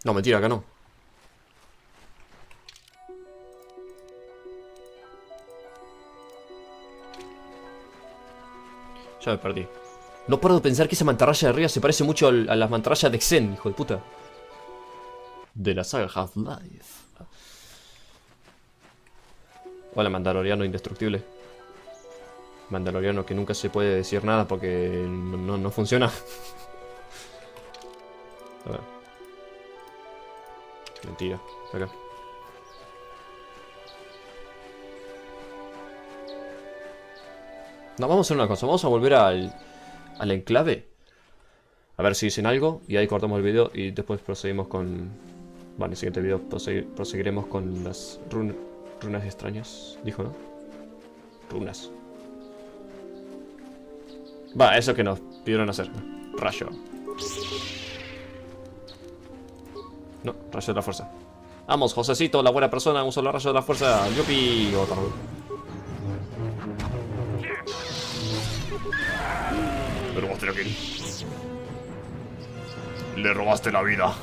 No, mentira, que no. Ya me perdí. No paro de pensar que esa mantarraya de arriba se parece mucho a las mantarrayas de Xen, hijo de puta. De la saga Half-Life. Hola, Mandaloriano indestructible. Mandaloriano que nunca se puede decir nada porque no funciona. A ver. Mentira. Acá. No, vamos a hacer una cosa. Vamos a volver al enclave. A ver si dicen algo. Y ahí cortamos el video. Y después proseguimos con... Bueno, en el siguiente video proseguiremos con las runas extrañas. Dijo, ¿no? Runas. Va, eso que nos pidieron hacer. Rayo. No, rayo de la fuerza. Vamos, Josecito, la buena persona, usa el rayo de la fuerza. ¡Yupi! Otro. Le robaste la kill. Le robaste la vida.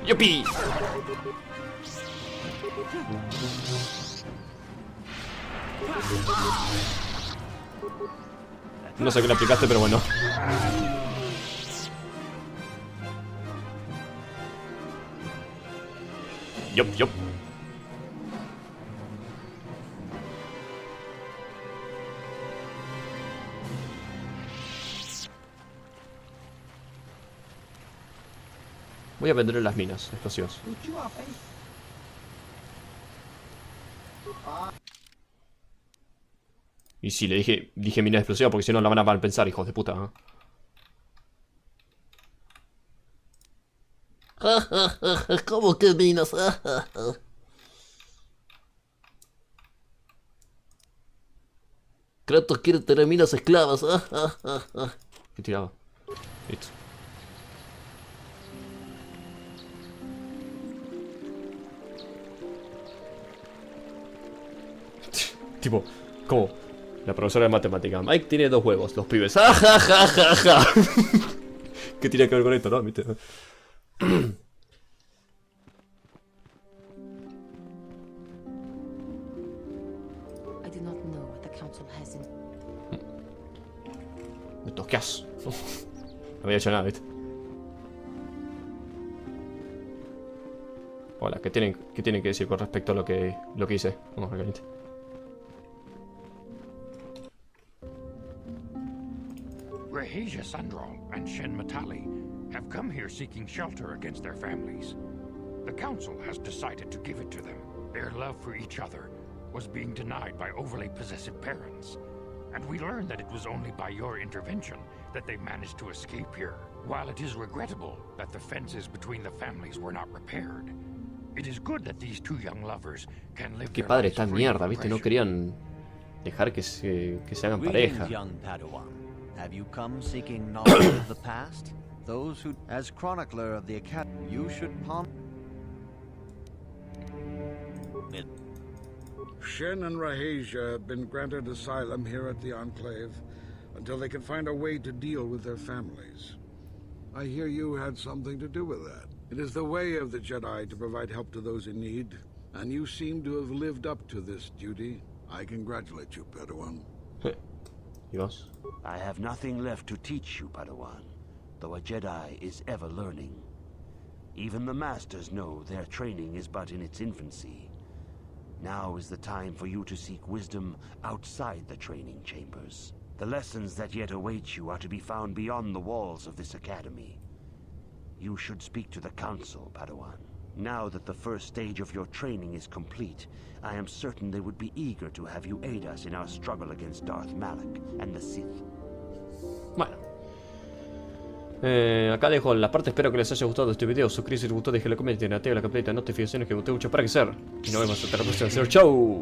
¡Yupi! No sé qué le aplicaste, pero bueno. Yup. Voy a venderle las minas explosivas. Y sí, le dije mina explosiva porque si no la van a mal pensar, hijos de puta, ¿eh? ¿Cómo que minas? Kratos quiere tener minas esclavas. ¿Qué tiraba? Listo. Tipo, ¿cómo? La profesora de matemática. Mike tiene 2 huevos, los pibes. ¿Qué tiene que ver con esto, no? ¿Viste? Me tosqueas. No había hecho nada, ¿viste? Hola, ¿qué tienen que decir con respecto a lo que hice? Vamos a ver, caliente. Rahesia Sundral and Shen Matali have come here seeking shelter against their families. The council has decided to give it to them. Their love for each other was being denied by overly possessive parents. And we learned that it was only by your intervention that they managed to escape here. While it is regrettable that the fences between the families were not repaired, it is good that these two young lovers can live Qué their padre lives esta free mierda, of ¿viste? No oppression. querían dejar que se hagan pareja. Young Padawan. Have you come seeking knowledge of the past? Those who, as chronicler of the Academy, you should ponder. Shen and Rahesia have been granted asylum here at the Enclave until they can find a way to deal with their families. I hear you had something to do with that. It is the way of the Jedi to provide help to those in need, and you seem to have lived up to this duty. I congratulate you, Padawan. Dios. I have nothing left to teach you, Padawan, though a Jedi is ever learning. Even the Masters know their training is but in its infancy. Now is the time for you to seek wisdom outside the training chambers. The lessons that yet await you are to be found beyond the walls of this academy. You should speak to the Council, Padawan. Now that the first stage of your training is complete, I am certain they would be eager to have you aid us in our struggle against Darth Malak and the Sith. Bueno. Acá dejo la parte. Espero que les haya gustado este video. Suscríbete si les gustó, déjenlo, comenten, activen la campanita de notificaciones que gustó mucho para crecer. Y nos vemos hasta la próxima. Chau.